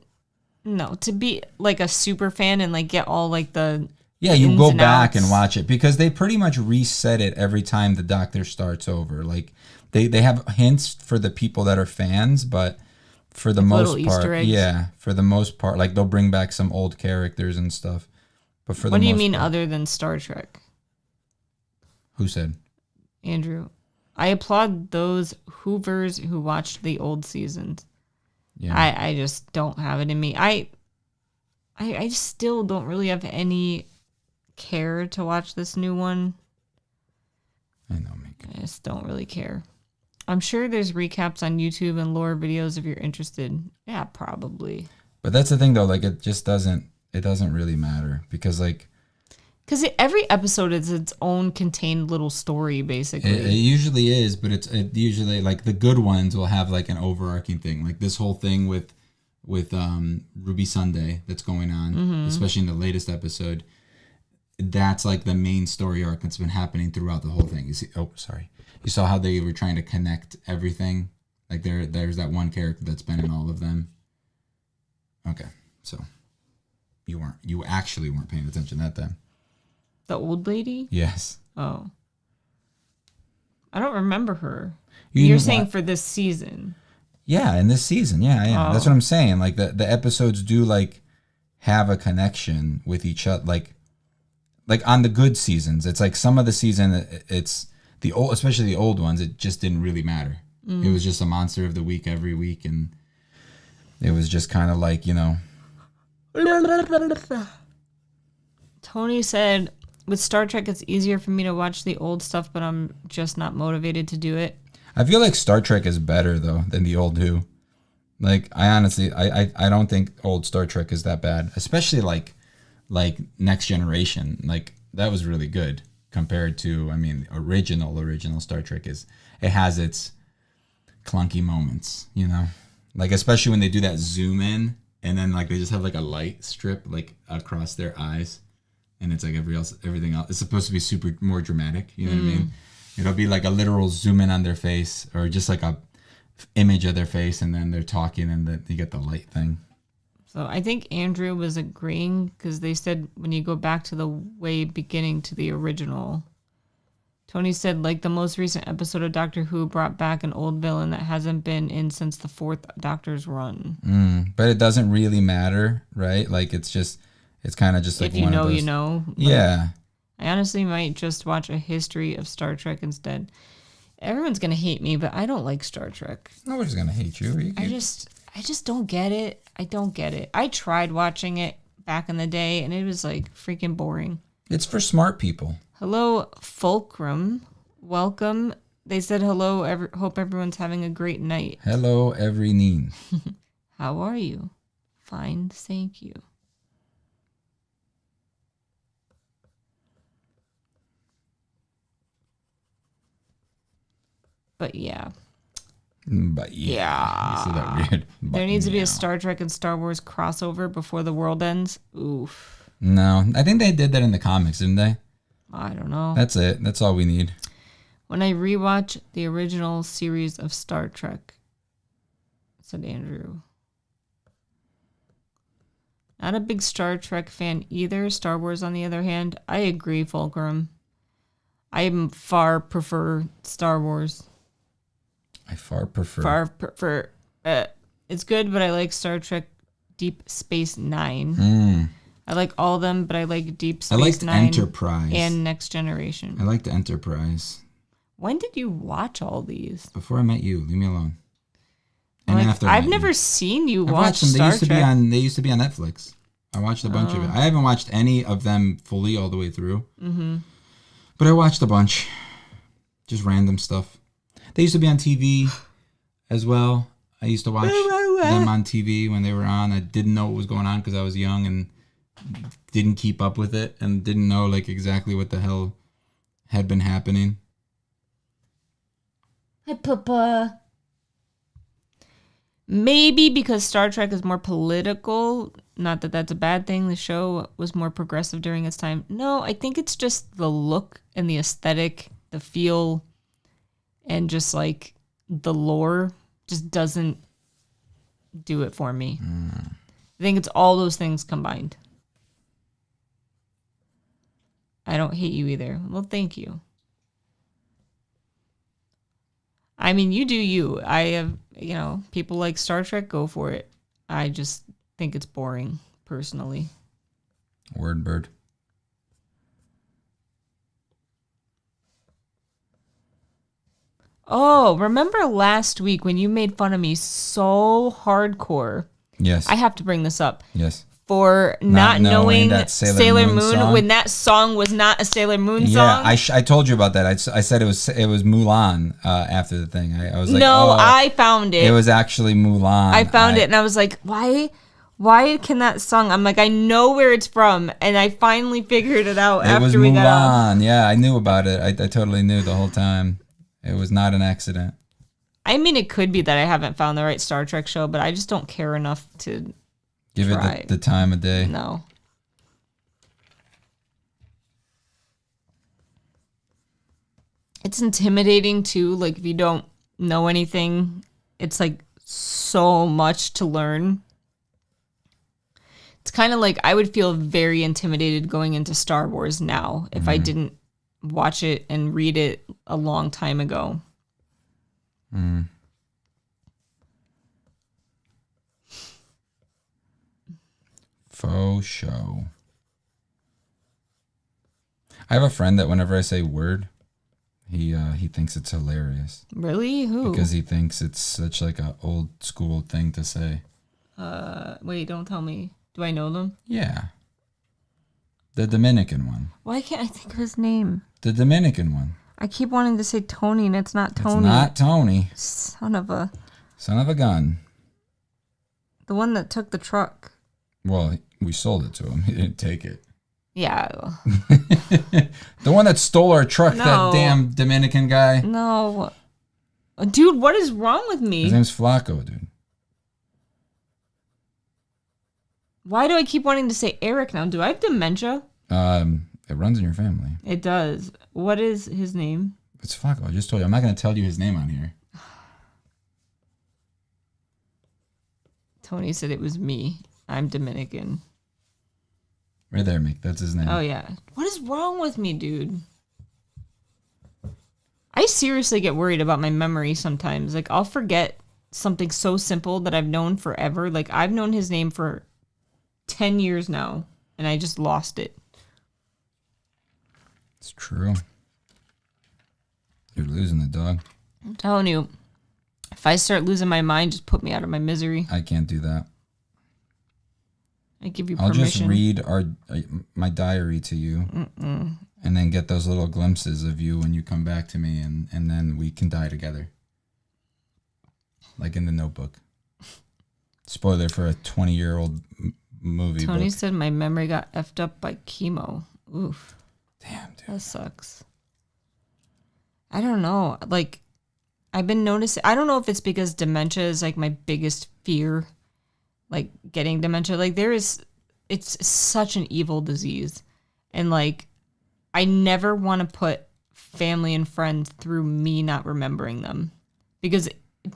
[SPEAKER 2] no, to be like a super fan and like get all like the
[SPEAKER 1] you go back and watch it because they pretty much reset it every time the Doctor starts over. Like they have hints for the people that are fans, but for the most part, for the most part, like they'll bring back some old characters and stuff. But for
[SPEAKER 2] what do you mean other than Star Trek?
[SPEAKER 1] Who said?
[SPEAKER 2] Andrew. I applaud those Hoovers who watched the old seasons. Yeah. I just don't have it in me. I still don't really have any care to watch this new one.
[SPEAKER 1] I know, Meek.
[SPEAKER 2] I just don't really care. I'm sure there's recaps on YouTube and lore videos if you're interested. Yeah, probably.
[SPEAKER 1] But that's the thing though, like it doesn't really matter because like
[SPEAKER 2] Because every episode is its own contained little story, basically.
[SPEAKER 1] It usually is, but it usually, like, the good ones will have, like, an overarching thing. Like, this whole thing with Ruby Sunday that's going on, especially in the latest episode, that's, like, the main story arc that's been happening throughout the whole thing. You saw how they were trying to connect everything? Like, there's that one character that's been in all of them. Okay, so you actually weren't paying attention that time.
[SPEAKER 2] The old lady?
[SPEAKER 1] Yes.
[SPEAKER 2] Oh. I don't remember her. You're saying for this season.
[SPEAKER 1] Yeah, in this season. Yeah. Oh. That's what I'm saying. Like, the episodes do, like, have a connection with each other. Like on the good seasons, it's like some of the season, it's the old, especially the old ones, it just didn't really matter. It was just a monster of the week every week, and it was just kind of like,
[SPEAKER 2] Tony said, with Star Trek, it's easier for me to watch the old stuff, but I'm just not motivated to do it.
[SPEAKER 1] I feel like Star Trek is better, though, than the old Who. Like, I honestly, I don't think old Star Trek is that bad. Especially, like Next Generation. Like, that was really good compared to, I mean, original Star Trek it has its clunky moments, Like, especially when they do that zoom in, and then, like, they just have, like, a light strip, like, across their eyes. And it's like everything else. It's supposed to be super more dramatic. You know what I mean? It'll be like a literal zoom in on their face, or just like a image of their face, and then they're talking, and then you get the light thing.
[SPEAKER 2] So I think Andrew was agreeing, because they said when you go back to the way beginning to the original, Tony said, like, the most recent episode of Doctor Who brought back an old villain that hasn't been in since the 4th Doctor's run.
[SPEAKER 1] But it doesn't really matter, right? Like, it's kind of just like,
[SPEAKER 2] if you know, you know.
[SPEAKER 1] Yeah.
[SPEAKER 2] I honestly might just watch a history of Star Trek instead. Everyone's gonna hate me, but I don't like Star Trek.
[SPEAKER 1] Nobody's gonna hate you.
[SPEAKER 2] I just don't get it. I don't get it. I tried watching it back in the day, and it was like freaking boring.
[SPEAKER 1] It's for smart people.
[SPEAKER 2] Hello, Fulcrum. Welcome. They said hello. Hope everyone's having a great night.
[SPEAKER 1] Hello, Everyneen.
[SPEAKER 2] How are you? Fine, thank you. But yeah.
[SPEAKER 1] But yeah. You said that weird.
[SPEAKER 2] There needs to be a Star Trek and Star Wars crossover before the world ends. Oof.
[SPEAKER 1] No, I think they did that in the comics, didn't they?
[SPEAKER 2] I don't know.
[SPEAKER 1] That's it. That's all we need.
[SPEAKER 2] When I rewatch the original series of Star Trek, said Andrew. Not a big Star Trek fan either. Star Wars, on the other hand, I agree, Fulcrum. I far prefer Star Wars.
[SPEAKER 1] I far prefer.
[SPEAKER 2] It's good, but I like Star Trek Deep Space Nine. I like all of them, but I like Deep Space Nine.
[SPEAKER 1] Enterprise
[SPEAKER 2] and Next Generation.
[SPEAKER 1] I liked Enterprise.
[SPEAKER 2] When did you watch all these?
[SPEAKER 1] Before I met you. Leave me alone. And
[SPEAKER 2] like,
[SPEAKER 1] after
[SPEAKER 2] I've never seen you watch
[SPEAKER 1] them.
[SPEAKER 2] Star Trek.
[SPEAKER 1] They used to be on Netflix. I watched a bunch of it. I haven't watched any of them fully all the way through. But I watched a bunch. Just random stuff. They used to be on TV as well. I used to watch them on TV when they were on. I didn't know what was going on because I was young and didn't keep up with it and didn't know like exactly what the hell had been happening.
[SPEAKER 2] Hi, Papa. Maybe because Star Trek is more political. Not that that's a bad thing. The show was more progressive during its time. No, I think it's just the look and the aesthetic, the feel, and just like the lore just doesn't do it for me. I think it's all those things combined. I don't hate you either. Well, thank you. I mean, you do you. I have, people like Star Trek, go for it. I just think it's boring, personally.
[SPEAKER 1] Word bird.
[SPEAKER 2] Oh, remember last week when you made fun of me so hardcore?
[SPEAKER 1] Yes.
[SPEAKER 2] I have to bring this up.
[SPEAKER 1] Yes.
[SPEAKER 2] For not knowing
[SPEAKER 1] that
[SPEAKER 2] Sailor Moon
[SPEAKER 1] song?
[SPEAKER 2] when that song was not a Sailor Moon song.
[SPEAKER 1] Yeah, I told you about that. I said it was Mulan after the thing. I was like,
[SPEAKER 2] no, I found it.
[SPEAKER 1] It was actually Mulan.
[SPEAKER 2] I found it, and I was like, why Why can that song? I'm like, I know where it's from, and I finally figured it out after we got off.
[SPEAKER 1] Yeah, I knew about it. I totally knew the whole time. It was not an accident.
[SPEAKER 2] I mean, it could be that I haven't found the right Star Trek show, but I just don't care enough to
[SPEAKER 1] give it the time of day.
[SPEAKER 2] No. It's intimidating too. Like, if you don't know anything, it's like so much to learn. It's kind of like I would feel very intimidated going into Star Wars now if I didn't watch it and read it a long time ago.
[SPEAKER 1] Faux show. I have a friend that whenever I say word, he thinks it's hilarious.
[SPEAKER 2] Really? Who?
[SPEAKER 1] Because he thinks it's such like a old school thing to say.
[SPEAKER 2] Wait, don't tell me. Do I know them?
[SPEAKER 1] Yeah. The Dominican one.
[SPEAKER 2] Why can't I think of his name?
[SPEAKER 1] The Dominican one.
[SPEAKER 2] I keep wanting to say Tony, and it's not Tony.
[SPEAKER 1] It's not Tony.
[SPEAKER 2] Son of a
[SPEAKER 1] gun.
[SPEAKER 2] The one that took the truck.
[SPEAKER 1] Well, we sold it to him. He didn't take it.
[SPEAKER 2] Yeah.
[SPEAKER 1] The one that stole our truck,
[SPEAKER 2] No.
[SPEAKER 1] that damn Dominican guy.
[SPEAKER 2] No. Dude, what is wrong with me?
[SPEAKER 1] His name's Flacco, dude.
[SPEAKER 2] Why do I keep wanting to say Eric now? Do I have dementia?
[SPEAKER 1] It runs in your family.
[SPEAKER 2] It does. What is his name?
[SPEAKER 1] It's Flacco. I just told you. I'm not going to tell you his name on here.
[SPEAKER 2] Tony said it was me. I'm Dominican.
[SPEAKER 1] Right there, Mick. That's his name.
[SPEAKER 2] Oh, yeah. What is wrong with me, dude? I seriously get worried about my memory sometimes. Like, I'll forget something so simple that I've known forever. Like, I've known his name for 10 years now, and I just lost it.
[SPEAKER 1] It's true. You're losing the dog.
[SPEAKER 2] I'm telling you, if I start losing my mind, just put me out of my misery.
[SPEAKER 1] I can't do that.
[SPEAKER 2] I give you
[SPEAKER 1] I'll
[SPEAKER 2] permission.
[SPEAKER 1] just read my diary to you, and then get those little glimpses of you when you come back to me, and then we can die together. Like in The Notebook. Spoiler for a 20-year-old movie.
[SPEAKER 2] Tony
[SPEAKER 1] book.
[SPEAKER 2] said my memory got effed up by chemo. Oof.
[SPEAKER 1] Damn, dude.
[SPEAKER 2] That sucks. I don't know. Like, I've been noticing. I don't know if it's because dementia is like my biggest fear. Like getting dementia. Like it's such an evil disease. And like, I never want to put family and friends through me not remembering them. Because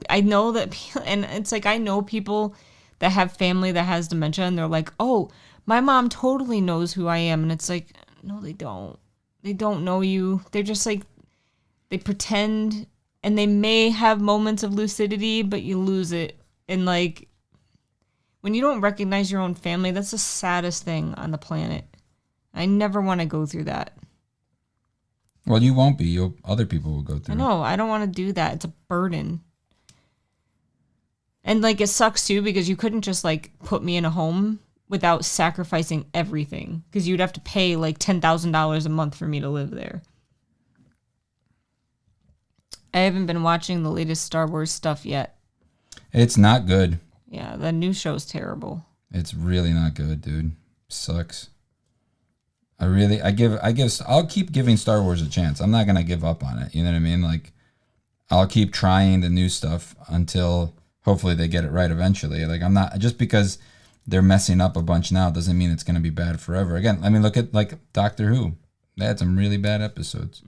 [SPEAKER 2] I know that, and it's like, I know people that have family that has dementia and they're like, oh, my mom totally knows who I am. And it's like, no, they don't. They don't know you. They're just like, they pretend, and they may have moments of lucidity, but you lose it. And like, when you don't recognize your own family, that's the saddest thing on the planet. I never want to go through that.
[SPEAKER 1] Well, you won't be. Other people will go through.
[SPEAKER 2] I know. I don't want to do that. It's a burden. And like, it sucks too, because you couldn't just like put me in a home without sacrificing everything, because you'd have to pay like $10,000 a month for me to live there. I haven't been watching the latest Star Wars stuff yet.
[SPEAKER 1] It's not good.
[SPEAKER 2] Yeah, the new show's terrible.
[SPEAKER 1] It's really not good, dude. Sucks. I'll keep giving Star Wars a chance. I'm not gonna give up on it. You know what I mean? Like, I'll keep trying the new stuff until hopefully they get it right eventually. Like, I'm not, just because they're messing up a bunch now doesn't mean it's gonna be bad forever. Again, I mean, look at like Doctor Who. They had some really bad episodes.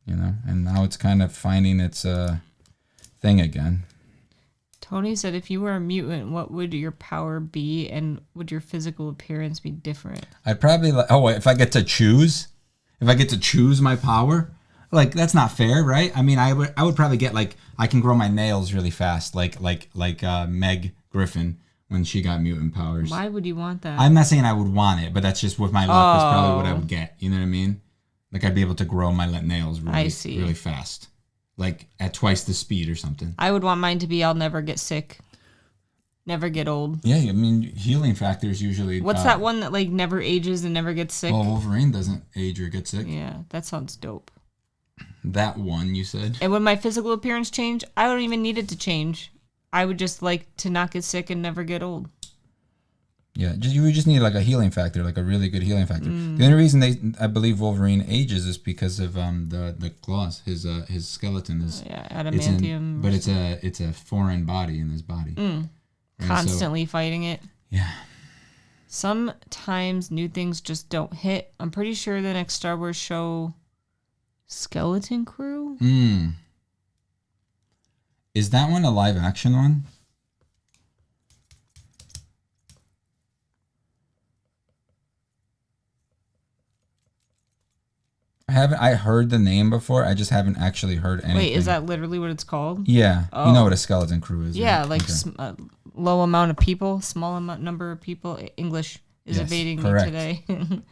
[SPEAKER 1] You know, and now it's kind of finding its thing again.
[SPEAKER 2] Tony said, if you were a mutant, what would your power be, and would your physical appearance be different?
[SPEAKER 1] I'd probably if I get to choose my power, like, that's not fair, right? I mean, I would probably get, like, I can grow my nails really fast, like Meg Griffin when she got mutant powers.
[SPEAKER 2] Why would you want that?
[SPEAKER 1] I'm not saying I would want it, but that's just with my luck. That's probably what I would get. You know what I mean? Like, I'd be able to grow my nails really fast. Like, at twice the speed or something.
[SPEAKER 2] I would want mine to be, I'll never get sick. Never get old.
[SPEAKER 1] Yeah, I mean, healing factors usually...
[SPEAKER 2] What's that one that, like, never ages and never gets sick?
[SPEAKER 1] Well, Wolverine doesn't age or get sick.
[SPEAKER 2] Yeah, that sounds dope.
[SPEAKER 1] That one, you said?
[SPEAKER 2] And when my physical appearance change, I don't even need it to change. I would just like to not get sick and never get old.
[SPEAKER 1] Yeah, you just need like a healing factor, like a really good healing factor. The only reason I believe Wolverine ages is because of the claws. His skeleton is
[SPEAKER 2] adamantium.
[SPEAKER 1] But it's a foreign body in his body. Right?
[SPEAKER 2] Constantly fighting it.
[SPEAKER 1] Yeah.
[SPEAKER 2] Sometimes new things just don't hit. I'm pretty sure the next Star Wars show, Skeleton Crew.
[SPEAKER 1] Is that one a live action one? I heard the name before. I just haven't actually heard anything.
[SPEAKER 2] Wait, is that literally what it's called?
[SPEAKER 1] Yeah. Oh. You know what a skeleton crew is.
[SPEAKER 2] Yeah,
[SPEAKER 1] right?
[SPEAKER 2] like low amount of people, small number of people. English is evading me today. What
[SPEAKER 1] are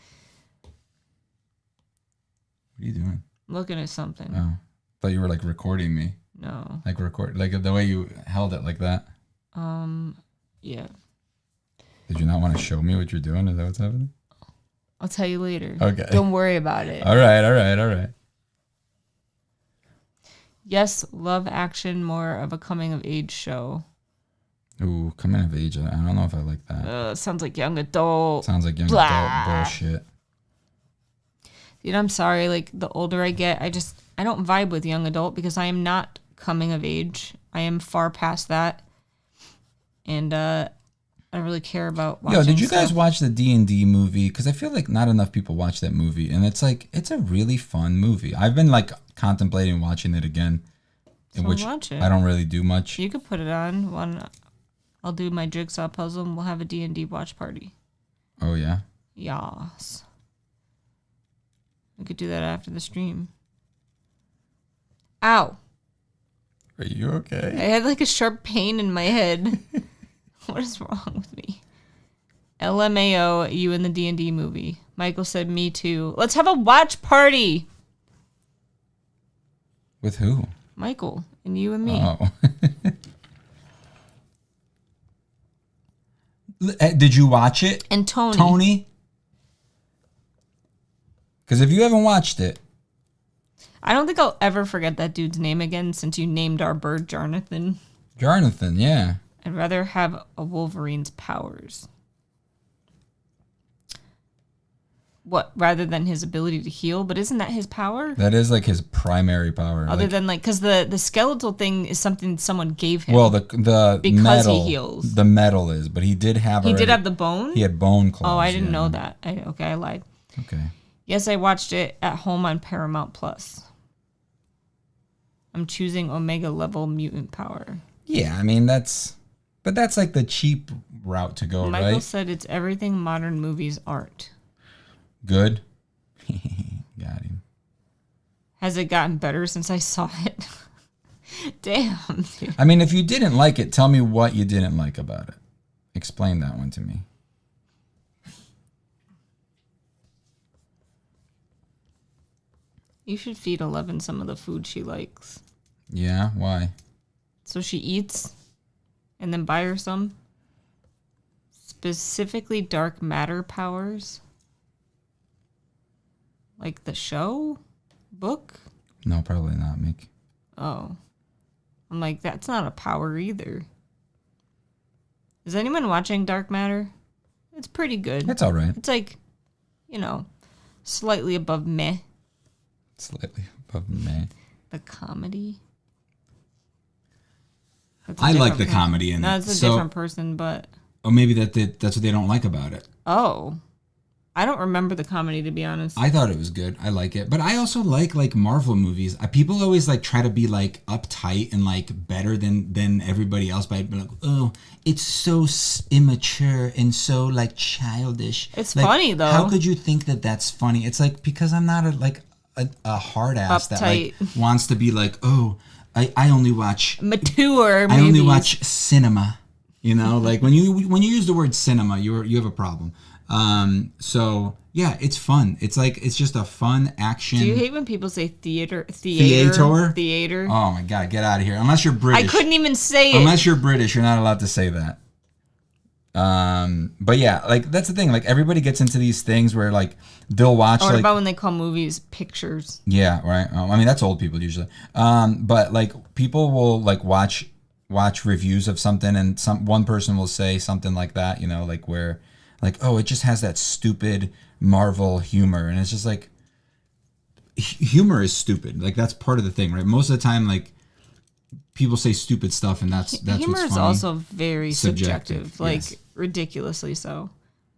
[SPEAKER 1] you doing?
[SPEAKER 2] Looking at something.
[SPEAKER 1] Oh. Thought you were like recording me.
[SPEAKER 2] No.
[SPEAKER 1] Like the way you held it like that.
[SPEAKER 2] Yeah.
[SPEAKER 1] Did you not want to show me what you're doing? Is that what's happening?
[SPEAKER 2] I'll tell you later.
[SPEAKER 1] Okay.
[SPEAKER 2] Don't worry about it.
[SPEAKER 1] All right.
[SPEAKER 2] Yes, love action, more of a coming of age show.
[SPEAKER 1] Ooh, coming of age. I don't know if I like that.
[SPEAKER 2] Sounds like young adult.
[SPEAKER 1] Sounds like young adult bullshit.
[SPEAKER 2] Dude, I'm sorry. Like, the older I get, I don't vibe with young adult because I am not coming of age. I am far past that. And, I don't really care about watching.
[SPEAKER 1] Yo, did you guys watch the D&D movie? Because I feel like not enough people watch that movie, and it's a really fun movie. I've been like contemplating watching it again, in which
[SPEAKER 2] watch it.
[SPEAKER 1] I don't really do much.
[SPEAKER 2] You could put it on. I'll do my jigsaw puzzle, and we'll have a D&D watch party.
[SPEAKER 1] Oh yeah.
[SPEAKER 2] Yas. We could do that after the stream. Ow.
[SPEAKER 1] Are you okay?
[SPEAKER 2] I had like a sharp pain in my head. What is wrong with me? LMAO, you in the D&D movie. Michael said, me too. Let's have a watch party.
[SPEAKER 1] With who?
[SPEAKER 2] Michael and you and me.
[SPEAKER 1] Oh. Did you watch it?
[SPEAKER 2] And Tony.
[SPEAKER 1] Tony? Because if you haven't watched it.
[SPEAKER 2] I don't think I'll ever forget that dude's name again since you named our bird Jonathan.
[SPEAKER 1] Jonathan, yeah.
[SPEAKER 2] I'd rather have a Wolverine's powers. What, rather than his ability to heal? But isn't that his power?
[SPEAKER 1] That is like his primary power.
[SPEAKER 2] Other than like, because the skeletal thing is something someone gave him.
[SPEAKER 1] Well, the
[SPEAKER 2] because
[SPEAKER 1] metal,
[SPEAKER 2] he heals.
[SPEAKER 1] The metal is, but he did have.
[SPEAKER 2] He did have the bone.
[SPEAKER 1] He had bone claws.
[SPEAKER 2] Oh, I didn't know that. I lied.
[SPEAKER 1] Okay.
[SPEAKER 2] Yes, I watched it at home on Paramount Plus. I'm choosing Omega level mutant power.
[SPEAKER 1] Yeah, I mean that's like the cheap route to go,
[SPEAKER 2] Michael
[SPEAKER 1] right?
[SPEAKER 2] said it's everything modern movies aren't.
[SPEAKER 1] Good. Got him.
[SPEAKER 2] Has it gotten better since I saw it? Damn, dude.
[SPEAKER 1] I mean, if you didn't like it, tell me what you didn't like about it. Explain that one to me.
[SPEAKER 2] You should feed Eleven some of the food she likes.
[SPEAKER 1] Yeah, why?
[SPEAKER 2] So she eats and then buy her some. Specifically dark matter powers. Like the show? Book?
[SPEAKER 1] No, probably not, Meek.
[SPEAKER 2] Oh. I'm like, that's not a power either. Is anyone watching Dark Matter? It's pretty good.
[SPEAKER 1] It's all right.
[SPEAKER 2] It's like, slightly above meh.
[SPEAKER 1] Slightly above meh.
[SPEAKER 2] The comedy.
[SPEAKER 1] I like the comedy in it.
[SPEAKER 2] No, it's a different person, but...
[SPEAKER 1] Oh, maybe that's what they don't like about it.
[SPEAKER 2] Oh. I don't remember the comedy, to be honest.
[SPEAKER 1] I thought it was good. I like it. But I also like Marvel movies. People always like try to be like uptight and like better than everybody else by like, oh, it's so immature and so like childish.
[SPEAKER 2] It's
[SPEAKER 1] like,
[SPEAKER 2] funny though.
[SPEAKER 1] How could you think that that's funny? It's like because I'm not a hard ass that like wants to be like, oh, I only watch
[SPEAKER 2] mature
[SPEAKER 1] movies. I only
[SPEAKER 2] movies.
[SPEAKER 1] watch cinema. Like when you use the word cinema, you have a problem. So yeah, it's fun. It's just a fun action.
[SPEAKER 2] Do you hate when people say theater?
[SPEAKER 1] Theater? Oh my God, get out of here. Unless you're British.
[SPEAKER 2] I couldn't even say it.
[SPEAKER 1] Unless you're British, you're not allowed to say that. But yeah, like that's the thing. Like everybody gets into these things where like they'll watch.
[SPEAKER 2] What about when they call movies pictures?
[SPEAKER 1] Yeah, right. I mean that's old people usually. But like people will like watch reviews of something and one person will say something like that. Like where like, oh, it just has that stupid Marvel humor, and it's just like humor is stupid. Like that's part of the thing, right? Most of the time, like people say stupid stuff, and that's
[SPEAKER 2] humor
[SPEAKER 1] what's
[SPEAKER 2] is
[SPEAKER 1] funny.
[SPEAKER 2] Also very subjective, like
[SPEAKER 1] yes.
[SPEAKER 2] ridiculously so.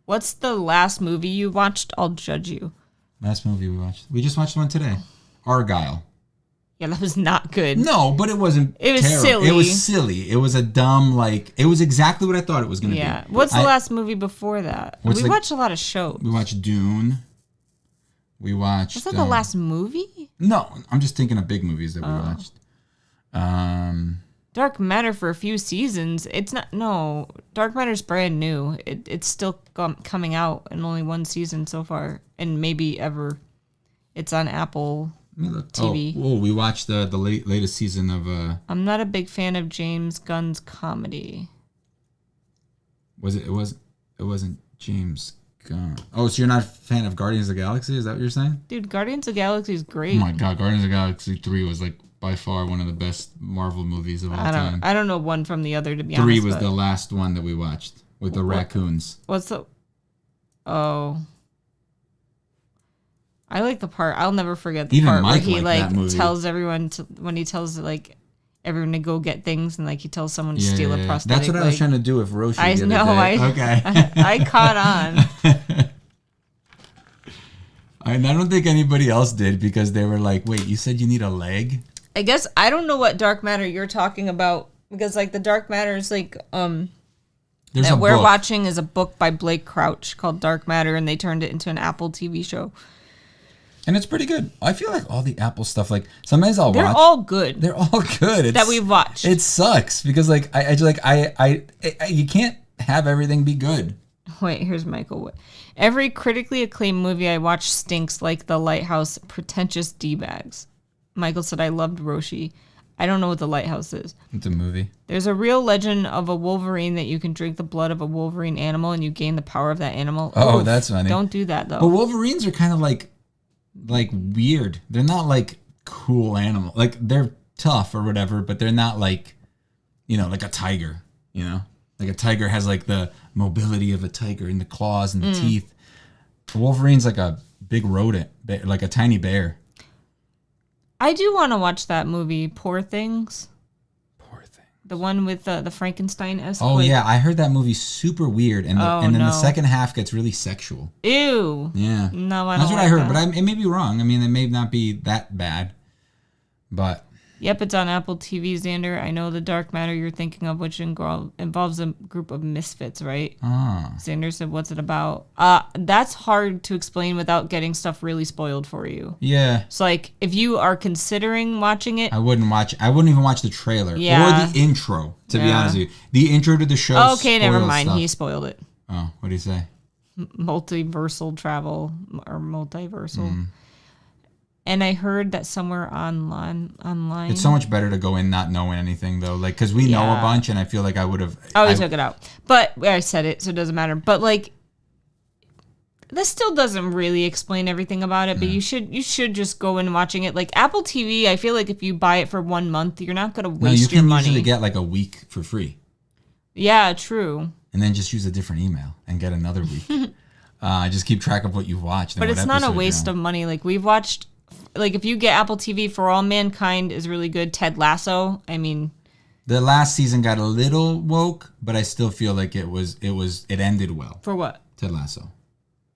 [SPEAKER 2] What's the last movie you watched? I'll judge you.
[SPEAKER 1] Last movie we just watched one today, Argyle.
[SPEAKER 2] Yeah, that was not good.
[SPEAKER 1] No, but it wasn't.
[SPEAKER 2] It was
[SPEAKER 1] terrible.
[SPEAKER 2] silly.
[SPEAKER 1] It was silly. It was a dumb, like it was exactly what I thought it was going to be.
[SPEAKER 2] Yeah. What's the last movie before that? We watched a lot of shows.
[SPEAKER 1] We watched Dune. We watched.
[SPEAKER 2] Was that the last movie?
[SPEAKER 1] No, I'm just thinking of big movies that we watched.
[SPEAKER 2] Dark Matter for a few seasons. It's not. No, Dark Matter's brand new. It's still coming out in only one season so far, and maybe ever. It's on Apple TV.
[SPEAKER 1] Oh, we watched the latest season of.
[SPEAKER 2] I'm not a big fan of James Gunn's comedy.
[SPEAKER 1] It wasn't James Gunn. Oh, so you're not a fan of Guardians of the Galaxy? Is that what you're saying?
[SPEAKER 2] Dude, Guardians of the Galaxy is great.
[SPEAKER 1] Oh my God, Guardians of the Galaxy 3 was like by far one of the best Marvel movies of all time.
[SPEAKER 2] I don't know one from the other, to be honest.
[SPEAKER 1] 3 was the last one that we watched with the raccoons.
[SPEAKER 2] What's the... Oh. I like the part. I'll never forget the
[SPEAKER 1] Even
[SPEAKER 2] part
[SPEAKER 1] Mike
[SPEAKER 2] where he
[SPEAKER 1] liked that movie.
[SPEAKER 2] tells everyone when he tells like everyone to go get things, and like he tells someone to steal a prosthetic.
[SPEAKER 1] That's what I was trying to do with Roshi.
[SPEAKER 2] I know.
[SPEAKER 1] Okay.
[SPEAKER 2] I caught on.
[SPEAKER 1] I don't think anybody else did because they were like, "Wait, you said you need a leg?"
[SPEAKER 2] I guess I don't know what Dark Matter you're talking about, because like the Dark Matter is like that we're watching is a book by Blake Crouch called Dark Matter, and they turned it into an Apple TV show.
[SPEAKER 1] And it's pretty good. I feel like all the Apple stuff, like sometimes
[SPEAKER 2] They're all good.
[SPEAKER 1] They're all good.
[SPEAKER 2] That we've watched.
[SPEAKER 1] It sucks because like I you can't have everything be good.
[SPEAKER 2] Wait, here's Michael. Every critically acclaimed movie I watch stinks like The Lighthouse, pretentious D-bags. Michael said, I loved Roshi. I don't know what The Lighthouse is.
[SPEAKER 1] It's a movie.
[SPEAKER 2] There's a real legend of a Wolverine that you can drink the blood of a Wolverine animal and you gain the power of that animal.
[SPEAKER 1] Oh, that's funny.
[SPEAKER 2] Don't do that, though.
[SPEAKER 1] But Wolverines are kind of like weird. They're not like cool animal. Like they're tough or whatever, but they're not like, like a tiger, Like a tiger has like the mobility of a tiger in the claws and the teeth. Wolverine's like a big rodent, like a tiny bear.
[SPEAKER 2] I do want to watch that movie, Poor Things.
[SPEAKER 1] Poor Things.
[SPEAKER 2] The one with the Frankenstein-esque.
[SPEAKER 1] Oh, yeah. I heard that movie's super weird. And then the second half gets really sexual.
[SPEAKER 2] Ew.
[SPEAKER 1] Yeah.
[SPEAKER 2] No, I don't.
[SPEAKER 1] That's what I heard, but it may be wrong. I mean, it may not be that bad. But...
[SPEAKER 2] Yep, it's on Apple TV, Xander. I know the Dark Matter you're thinking of, which involves a group of misfits, right?
[SPEAKER 1] Ah.
[SPEAKER 2] Xander said, what's it about? That's hard to explain without getting stuff really spoiled for you.
[SPEAKER 1] Yeah.
[SPEAKER 2] So, like, if you are considering watching it...
[SPEAKER 1] I wouldn't even watch the trailer.
[SPEAKER 2] Yeah.
[SPEAKER 1] Or the intro, to be honest with you. The intro to the show
[SPEAKER 2] okay, never mind.
[SPEAKER 1] Stuff.
[SPEAKER 2] He spoiled it.
[SPEAKER 1] Oh, what did he say?
[SPEAKER 2] Multiversal travel, or multiversal. And I heard that somewhere online.
[SPEAKER 1] It's so much better to go in not knowing anything, though. Like, because we know a bunch, and I feel like I would have...
[SPEAKER 2] Oh, we took it out. But I said it, so it doesn't matter. But, like, this still doesn't really explain everything about it, but you should just go in watching it. Like, Apple TV, I feel like if you buy it for 1 month, you're not going to waste your money.
[SPEAKER 1] No, you can usually get, like, a week for free.
[SPEAKER 2] Yeah, true.
[SPEAKER 1] And then just use a different email and get another week. Just keep track of what you've watched.
[SPEAKER 2] But it's not a waste of money. Like, we've watched... Like, if you get Apple TV, For All Mankind is really good. Ted Lasso, I mean...
[SPEAKER 1] The last season got a little woke, but I still feel like it ended well.
[SPEAKER 2] For what?
[SPEAKER 1] Ted Lasso.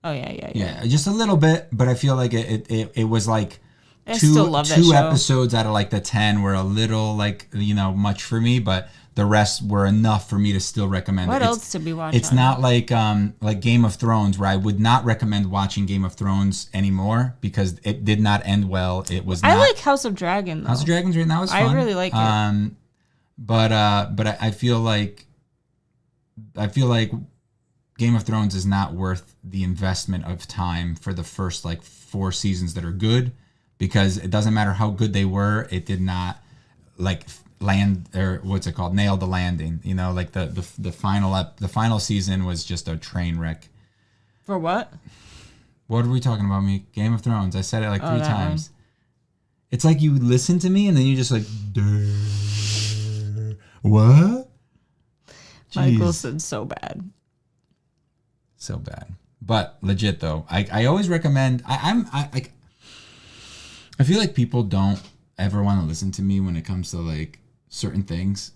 [SPEAKER 2] Oh, yeah.
[SPEAKER 1] Yeah, just a little bit, but I feel like it was like...
[SPEAKER 2] I still love that
[SPEAKER 1] two
[SPEAKER 2] show.
[SPEAKER 1] episodes out of like the 10 were a little like, much for me, but the rest were enough for me to still recommend it.
[SPEAKER 2] What else did we watch?
[SPEAKER 1] It's not like Game of Thrones, where I would not recommend watching Game of Thrones anymore because it did not end well. It was.
[SPEAKER 2] I like House of Dragon, though.
[SPEAKER 1] House of Dragons right now is fun.
[SPEAKER 2] I really like it.
[SPEAKER 1] But I feel like Game of Thrones is not worth the investment of time for the first 4 seasons that are good, because it doesn't matter how good they were, it did not land, or what's it called, nail the landing. The final season was just a train wreck.
[SPEAKER 2] For what?
[SPEAKER 1] What are we talking about, me? Game of Thrones. I said it 3 times. One. It's like you listen to me and then you just what?
[SPEAKER 2] Michael said so bad.
[SPEAKER 1] So bad. But legit though, I always recommend. I feel like people don't ever want to listen to me when it comes to like certain things.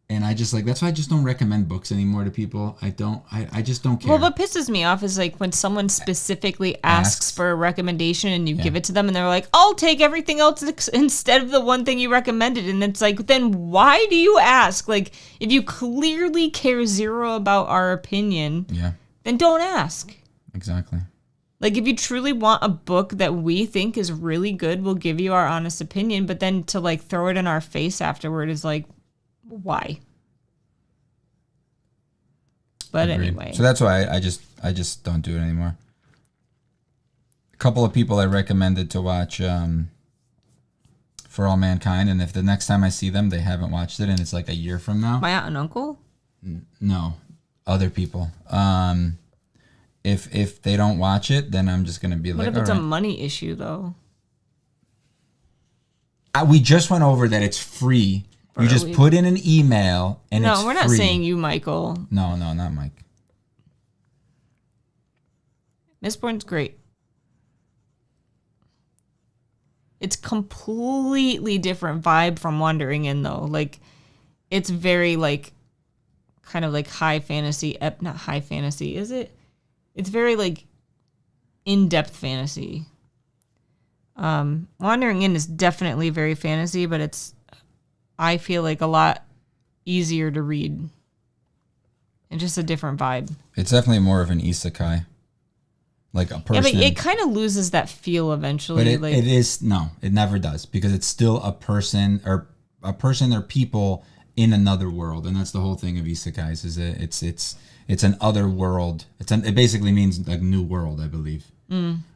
[SPEAKER 1] And I just like, that's why I just don't recommend books anymore to people. I just don't care.
[SPEAKER 2] Well, what pisses me off is like when someone specifically asks for a recommendation and you give it to them and they're like, I'll take everything else instead of the one thing you recommended. And it's like, then why do you ask? Like, if you clearly care zero about our opinion, then don't ask.
[SPEAKER 1] Exactly.
[SPEAKER 2] Like, if you truly want a book that we think is really good, we'll give you our honest opinion. But then to like throw it in our face afterward is like, why? But
[SPEAKER 1] Agreed.
[SPEAKER 2] anyway.
[SPEAKER 1] So that's why I just don't do it anymore. A couple of people I recommended to watch For All Mankind, and if the next time I see them they haven't watched it and it's like a year from now.
[SPEAKER 2] My aunt and uncle?
[SPEAKER 1] No. Other people. If they don't watch it, then I'm just gonna be like,
[SPEAKER 2] what if it's a money issue though?
[SPEAKER 1] We just went over that it's free. You just put in an email and it's free.
[SPEAKER 2] No, we're not saying you, Michael.
[SPEAKER 1] No, not Mike.
[SPEAKER 2] Mistborn's great. It's completely different vibe from Wandering In, though. Like, it's very, like, kind of like high fantasy. Not high fantasy, is it? It's very, like, in-depth fantasy. Wandering In is definitely very fantasy, but it's, I feel like, a lot easier to read. And just a different vibe.
[SPEAKER 1] It's definitely more of an isekai. Like a person.
[SPEAKER 2] Yeah, but it kind of loses that feel eventually.
[SPEAKER 1] But it never does. Because it's still a person or people in another world. And that's the whole thing of isekais, is that it's an other world. It basically means like new world, I believe.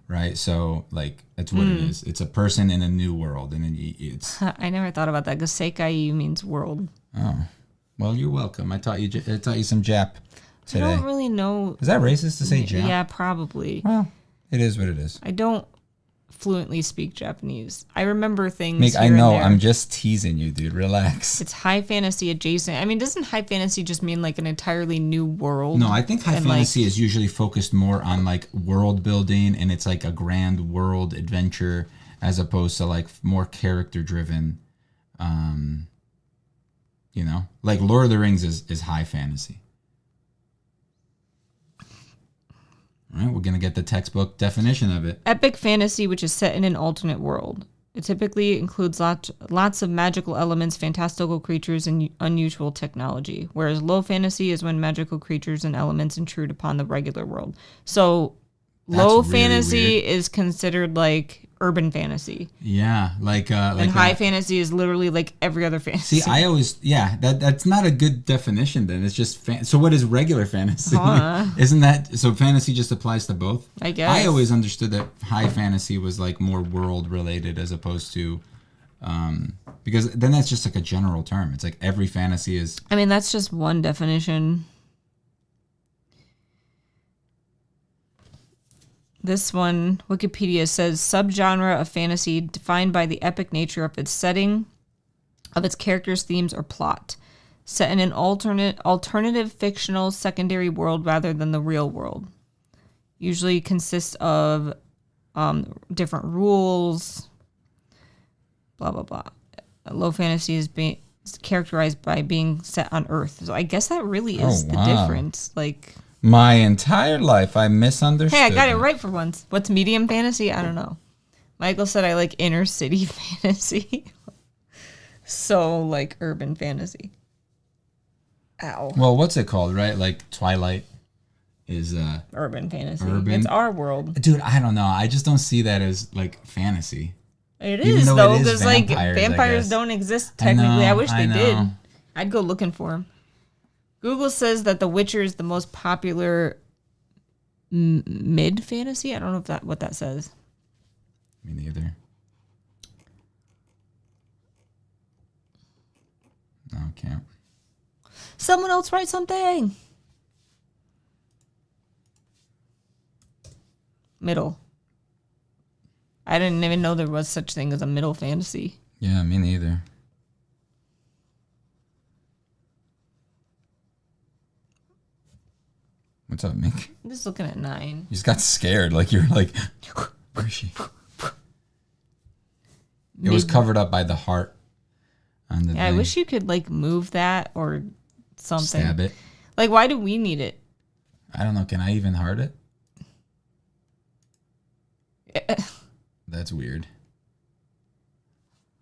[SPEAKER 1] Right? So, like, that's what it is. It's a person in a new world. And it's...
[SPEAKER 2] I never thought about that, because Sekai means world.
[SPEAKER 1] Oh. Well, you're welcome. I taught you some Jap today.
[SPEAKER 2] I don't really know.
[SPEAKER 1] Is that racist to say Jap?
[SPEAKER 2] Yeah, probably.
[SPEAKER 1] Well, it is what it is.
[SPEAKER 2] I don't fluently speak Japanese. I remember things
[SPEAKER 1] Mick,
[SPEAKER 2] here
[SPEAKER 1] I know.
[SPEAKER 2] and there.
[SPEAKER 1] I'm just teasing you, dude. Relax.
[SPEAKER 2] It's high fantasy adjacent. I mean, doesn't high fantasy just mean like an entirely new world?
[SPEAKER 1] No, I think high fantasy is usually focused more on like world building, and it's like a grand world adventure as opposed to like more character driven. You know, like Lord of the Rings is high fantasy. All right, we're going to get the textbook definition of it.
[SPEAKER 2] Epic fantasy, which is set in an alternate world. It typically includes lots of magical elements, fantastical creatures, and unusual technology. Whereas low fantasy is when magical creatures and elements intrude upon the regular world. So low fantasy is considered like urban fantasy.
[SPEAKER 1] Yeah,
[SPEAKER 2] and high fantasy is literally like every other fantasy.
[SPEAKER 1] See, I always that's not a good definition. Then it's just so. What is regular fantasy? Isn't that so? Fantasy just applies to both.
[SPEAKER 2] I guess.
[SPEAKER 1] I always understood that high fantasy was like more world related as opposed to, because then that's just like a general term. It's like every fantasy is.
[SPEAKER 2] I mean, that's just one definition. This one, Wikipedia says, subgenre of fantasy defined by the epic nature of its setting, of its characters, themes, or plot. Set in an alternative fictional secondary world rather than the real world. Usually consists of different rules, blah, blah, blah. Low fantasy is characterized by being set on Earth. So I guess that really is the difference. Like...
[SPEAKER 1] My entire life, I misunderstood.
[SPEAKER 2] Hey, I got it right for once. What's medium fantasy? I don't know. Michael said I like inner city fantasy. So, like, urban fantasy. Ow.
[SPEAKER 1] Well, what's it called, right? Like, Twilight is...
[SPEAKER 2] urban fantasy.
[SPEAKER 1] Urban.
[SPEAKER 2] It's our world.
[SPEAKER 1] Dude, I don't know. I just don't see that as, like, fantasy.
[SPEAKER 2] It is, though, because, like, vampires don't exist, technically. I wish they did. I'd go looking for them. Google says that The Witcher is the most popular mid-fantasy. I don't know what that says.
[SPEAKER 1] Me neither. No, can't.
[SPEAKER 2] Someone else write something. Middle. I didn't even know there was such thing as a middle fantasy.
[SPEAKER 1] Yeah, me neither. What's up, Mick?
[SPEAKER 2] I'm just looking at 9.
[SPEAKER 1] You just got scared. Like, you're like, where is she? It was covered up by the heart on the thing.
[SPEAKER 2] I wish you could, like, move that or something.
[SPEAKER 1] Stab it.
[SPEAKER 2] Like, why do we need it?
[SPEAKER 1] I don't know. Can I even heart it? That's weird.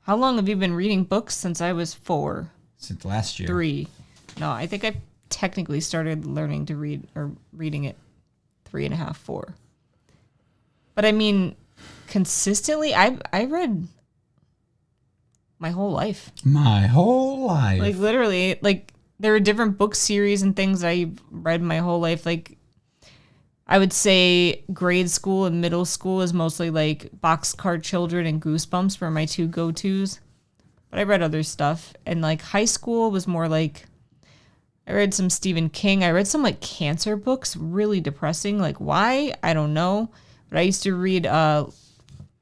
[SPEAKER 2] How long have you been reading books? Since I was 4.
[SPEAKER 1] Since last year.
[SPEAKER 2] 3. No, I think I technically started learning to read or reading at 3.5, 4. But I mean, consistently, I read my whole life.
[SPEAKER 1] My whole life.
[SPEAKER 2] Like, literally, like, there are different book series and things I've read my whole life. Like, I would say grade school and middle school is mostly like Boxcar Children and Goosebumps were my 2 go-tos. But I read other stuff. And like high school was more like, I read some Stephen King. I read some like cancer books, really depressing. Like, why? I don't know. But I used to read Lurleen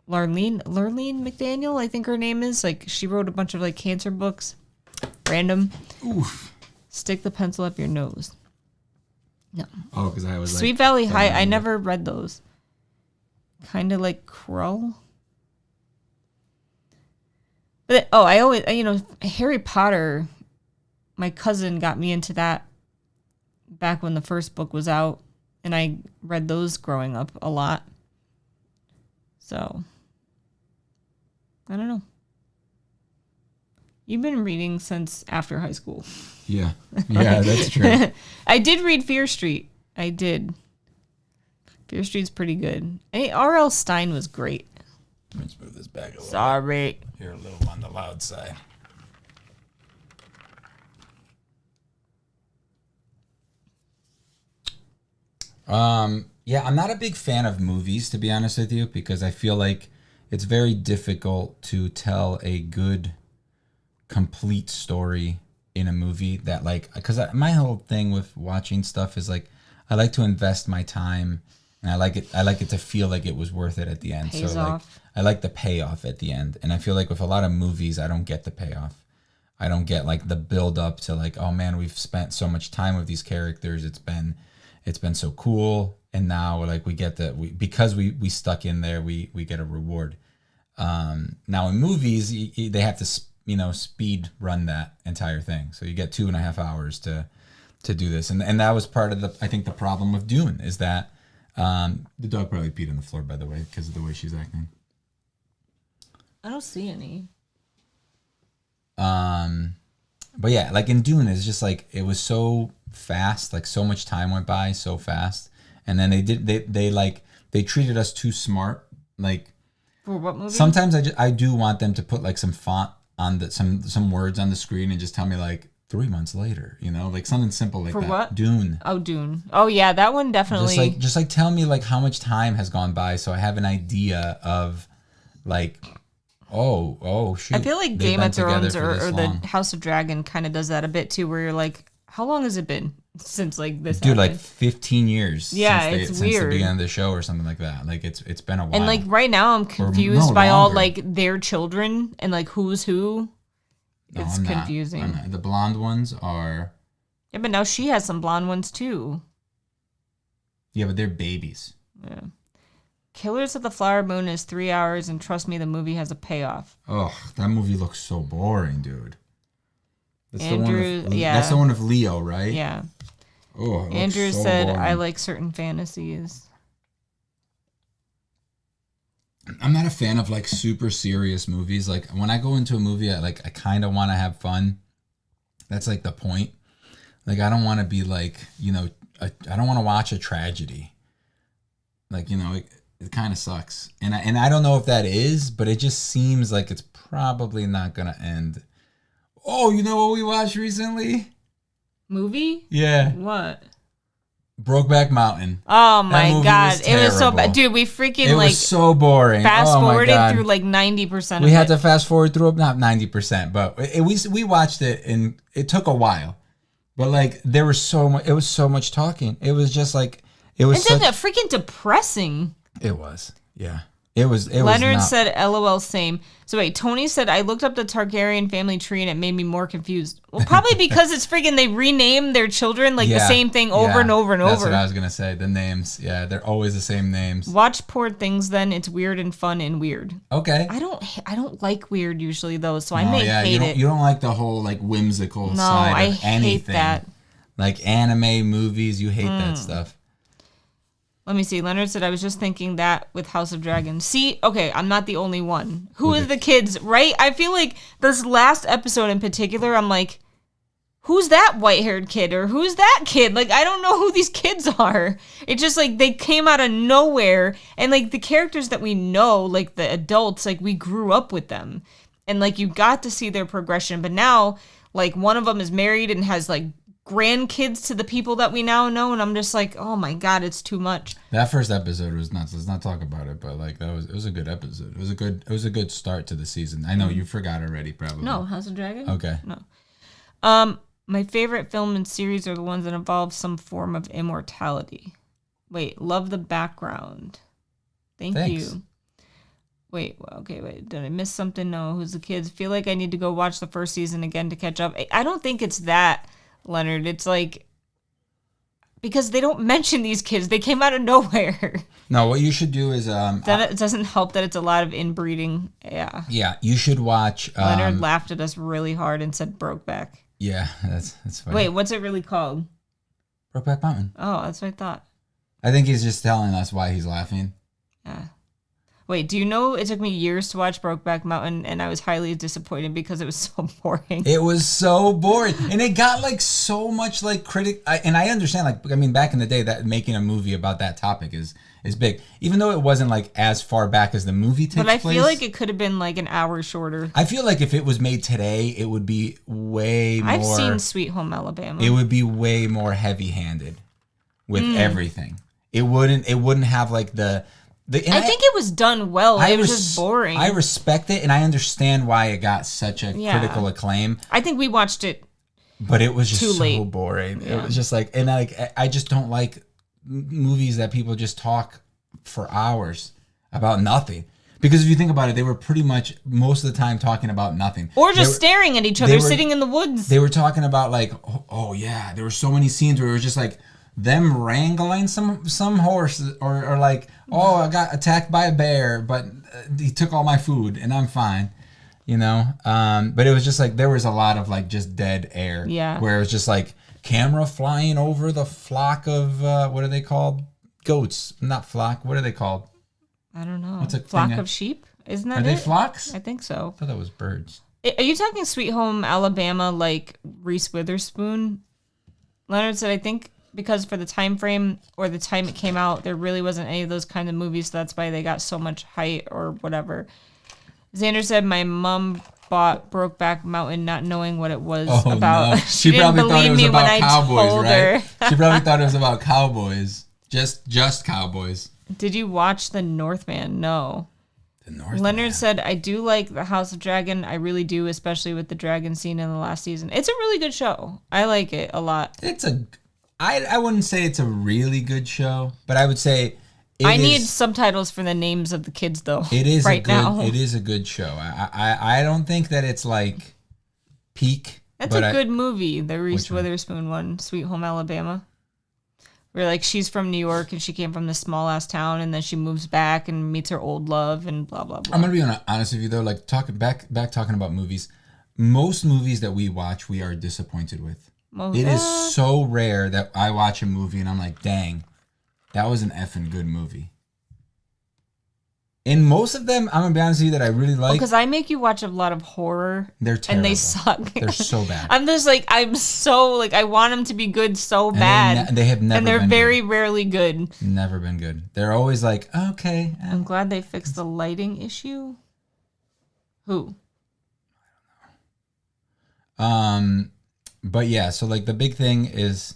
[SPEAKER 2] McDaniel, I think her name is. Like, she wrote a bunch of like cancer books. Random.
[SPEAKER 1] Oof.
[SPEAKER 2] Stick the pencil up your nose. No.
[SPEAKER 1] Oh, because I was
[SPEAKER 2] Sweet Valley High. I never read those. Kind of like Krull. But I always, Harry Potter. My cousin got me into that back when the first book was out, and I read those growing up a lot. So I don't know. You've been reading since after high school.
[SPEAKER 1] Yeah, that's true.
[SPEAKER 2] I did read Fear Street. I did. Fear Street's pretty good. R.L. Stine was great.
[SPEAKER 1] Let's move this back a little.
[SPEAKER 2] Sorry.
[SPEAKER 1] You're a little on the loud side. Yeah, I'm not a big fan of movies, to be honest with you, because I feel like it's very difficult to tell a good, complete story in a movie that, like, because my whole thing with watching stuff is like, I like to invest my time, and I like it to feel like it was worth it at the end.
[SPEAKER 2] Pays
[SPEAKER 1] so like,
[SPEAKER 2] off.
[SPEAKER 1] I like the payoff at the end, and I feel like with a lot of movies, I don't get the payoff. I don't get like the build up to like, oh man, we've spent so much time with these characters. It's been so cool, and now like we get because we stuck in there, we get a reward. Now in movies, they have to speed run that entire thing, so you get 2.5 hours to do this, and that was part of I think the problem with Dune is that the dog probably peed on the floor, by the way, because of the way she's acting.
[SPEAKER 2] I don't see any.
[SPEAKER 1] But yeah, like in Dune, it's just like it was so fast, like so much time went by so fast, and then they treated us too smart. Like
[SPEAKER 2] For what movie?
[SPEAKER 1] sometimes I do want them to put like some font on some words on the screen and just tell me like 3 months later, like something simple like
[SPEAKER 2] For
[SPEAKER 1] that.
[SPEAKER 2] what?
[SPEAKER 1] Dune.
[SPEAKER 2] Oh, Dune. Oh yeah, that one definitely.
[SPEAKER 1] Just like tell me like how much time has gone by so I have an idea of like. Oh, shoot.
[SPEAKER 2] I feel like Game of Thrones or the House of Dragon kind of does that a bit too, where you're like, how long has it been since like this?
[SPEAKER 1] Dude,
[SPEAKER 2] happened?
[SPEAKER 1] like 15 years.
[SPEAKER 2] Yeah,
[SPEAKER 1] since the beginning of the show or something like that. Like it's been a while.
[SPEAKER 2] And like right now, I'm confused by all like their children and like who's who. It's confusing.
[SPEAKER 1] I'm not. The blonde ones are.
[SPEAKER 2] Yeah, but now she has some blonde ones too.
[SPEAKER 1] Yeah, but they're babies.
[SPEAKER 2] Yeah. Killers of the Flower Moon is 3 hours, and trust me, the movie has a payoff.
[SPEAKER 1] Oh, that movie looks so boring, dude. That's
[SPEAKER 2] Andrew, yeah.
[SPEAKER 1] That's the one of Leo, right?
[SPEAKER 2] Yeah.
[SPEAKER 1] Oh,
[SPEAKER 2] Andrew
[SPEAKER 1] so
[SPEAKER 2] said,
[SPEAKER 1] boring.
[SPEAKER 2] I like certain fantasies.
[SPEAKER 1] I'm not a fan of like super serious movies. Like when I go into a movie, I kind of want to have fun. That's like the point. Like I don't want to be like, I don't want to watch a tragedy. Like, it kind of sucks. And I don't know if that is, but it just seems like it's probably not going to end. Oh, you know what we watched recently?
[SPEAKER 2] Movie?
[SPEAKER 1] Yeah.
[SPEAKER 2] What?
[SPEAKER 1] Brokeback Mountain.
[SPEAKER 2] Oh my God. It was so bad.
[SPEAKER 1] terrible.
[SPEAKER 2] Dude, we freaking
[SPEAKER 1] It was so boring.
[SPEAKER 2] fast
[SPEAKER 1] Oh my
[SPEAKER 2] forwarded
[SPEAKER 1] God.
[SPEAKER 2] through like 90% of it.
[SPEAKER 1] We had to fast forward through, not 90%, but we watched it and it took a while. But like there was it was so much talking. It was just like, it was
[SPEAKER 2] It's freaking depressing.
[SPEAKER 1] It was, yeah. It was
[SPEAKER 2] Leonard
[SPEAKER 1] not...
[SPEAKER 2] said, LOL, same. So wait, Tony said, I looked up the Targaryen family tree and it made me more confused. Well, probably because it's freaking, they rename their children like the same thing over and over and over.
[SPEAKER 1] That's what I was going to say. The names. Yeah, they're always the same names.
[SPEAKER 2] Watch Poor Things then. It's weird and fun and weird.
[SPEAKER 1] Okay.
[SPEAKER 2] I don't like weird usually though, so I may hate it.
[SPEAKER 1] You don't like the whole like whimsical side of anything. I hate that. Like anime, movies, you hate that stuff.
[SPEAKER 2] Let me see. Leonard said, I was just thinking that with House of Dragons. See, okay, I'm not the only one. Who is the kids, right? I feel like this last episode in particular, I'm like, who's that white-haired kid? Or who's that kid? Like, I don't know who these kids are. It's just like they came out of nowhere. And like the characters that we know, like the adults, like we grew up with them. And like you got to see their progression. But now, like one of them is married and has like grandkids to the people that we now know, and I'm just like, oh my god, it's too much.
[SPEAKER 1] That first episode was nuts. Let's not talk about it, but like it was a good episode. It was a good start to the season. I know you forgot already, probably.
[SPEAKER 2] No, House of Dragon.
[SPEAKER 1] Okay.
[SPEAKER 2] No. My favorite film and series are the ones that involve some form of immortality. Wait, love the background. Thanks. You. Wait, did I miss something? No, who's the kids? Feel like I need to go watch the first season again to catch up. I don't think it's that, Leonard. It's like, because they don't mention these kids. They came out of nowhere.
[SPEAKER 1] No, what you should do is...
[SPEAKER 2] it doesn't help that it's a lot of inbreeding. Yeah.
[SPEAKER 1] Yeah, you should watch...
[SPEAKER 2] Leonard laughed at us really hard and said Brokeback.
[SPEAKER 1] Yeah, that's funny.
[SPEAKER 2] Wait, what's it really called?
[SPEAKER 1] Brokeback Mountain.
[SPEAKER 2] Oh, that's what I thought.
[SPEAKER 1] I think he's just telling us why he's laughing.
[SPEAKER 2] Yeah. Wait, do you know it took me years to watch Brokeback Mountain and I was highly disappointed because it was so boring.
[SPEAKER 1] It was so boring. And it got like so much like and I understand, like, I mean, back in the day that making a movie about that topic is big. Even though it wasn't like as far back as the movie takes place.
[SPEAKER 2] But I feel like it could have been like an hour shorter.
[SPEAKER 1] I feel like if it was made today, it would be way more...
[SPEAKER 2] I've seen Sweet Home Alabama.
[SPEAKER 1] It would be way more heavy-handed with everything. It wouldn't have like I think it
[SPEAKER 2] was done well. It was just boring.
[SPEAKER 1] I respect it, and I understand why it got such a critical acclaim.
[SPEAKER 2] I think we watched it,
[SPEAKER 1] but it was just
[SPEAKER 2] too late.
[SPEAKER 1] So boring. Yeah. It was just like, and I just don't like movies that people just talk for hours about nothing. Because if you think about it, they were pretty much most of the time talking about nothing,
[SPEAKER 2] or just staring at each other, sitting in the woods.
[SPEAKER 1] They were talking about like, oh yeah, there were so many scenes where it was just like them wrangling some horse, or like, oh, I got attacked by a bear, but he took all my food and I'm fine, you know. But it was just like there was a lot of like just dead air.
[SPEAKER 2] Yeah.
[SPEAKER 1] Where it was just like camera flying over the flock of what are they called? Goats, not flock. What are they called?
[SPEAKER 2] I don't know.
[SPEAKER 1] What's a
[SPEAKER 2] flock of sheep? Isn't that
[SPEAKER 1] Are they flocks?
[SPEAKER 2] I think so.
[SPEAKER 1] I thought that was birds.
[SPEAKER 2] Are you talking Sweet Home Alabama like Reese Witherspoon? Leonard said, I think because for the time frame or the time it came out, there really wasn't any of those kind of movies. So that's why they got so much hype or whatever. Xander said, my mom bought Brokeback Mountain not knowing what it was about.
[SPEAKER 1] No. She probably thought it was about cowboys, right?
[SPEAKER 2] She
[SPEAKER 1] probably thought it was about cowboys. Just cowboys.
[SPEAKER 2] Did you watch The Northman? No.
[SPEAKER 1] The Northman.
[SPEAKER 2] Leonard said, I do like The House of Dragon. I really do, especially with the dragon scene in the last season. It's a really good show. I like it a lot.
[SPEAKER 1] I wouldn't say it's a really good show, but I would say
[SPEAKER 2] I need subtitles for the names of the kids, though.
[SPEAKER 1] It is
[SPEAKER 2] now.
[SPEAKER 1] It is a good show. I don't think that it's like peak.
[SPEAKER 2] That's a good movie, the Reese Witherspoon one, Sweet Home Alabama. Where like she's from New York and she came from this small ass town and then she moves back and meets her old love and blah blah blah.
[SPEAKER 1] I'm gonna be honest with you though, like talking about movies. Most movies that we watch, we are disappointed with. Well, it is so rare that I watch a movie and I'm like, dang, that was an effing good movie. In most of them, I'm going to be honest with you that I really like.
[SPEAKER 2] Because I make you watch a lot of horror.
[SPEAKER 1] They're terrible.
[SPEAKER 2] And they suck.
[SPEAKER 1] They're so bad.
[SPEAKER 2] I'm just like, I want them to be good so bad.
[SPEAKER 1] They have never been good.
[SPEAKER 2] And they're very rarely good.
[SPEAKER 1] Never been good. They're always like, okay.
[SPEAKER 2] I'm glad they fixed the lighting issue. Who?
[SPEAKER 1] I don't know. But yeah, so like the big thing is...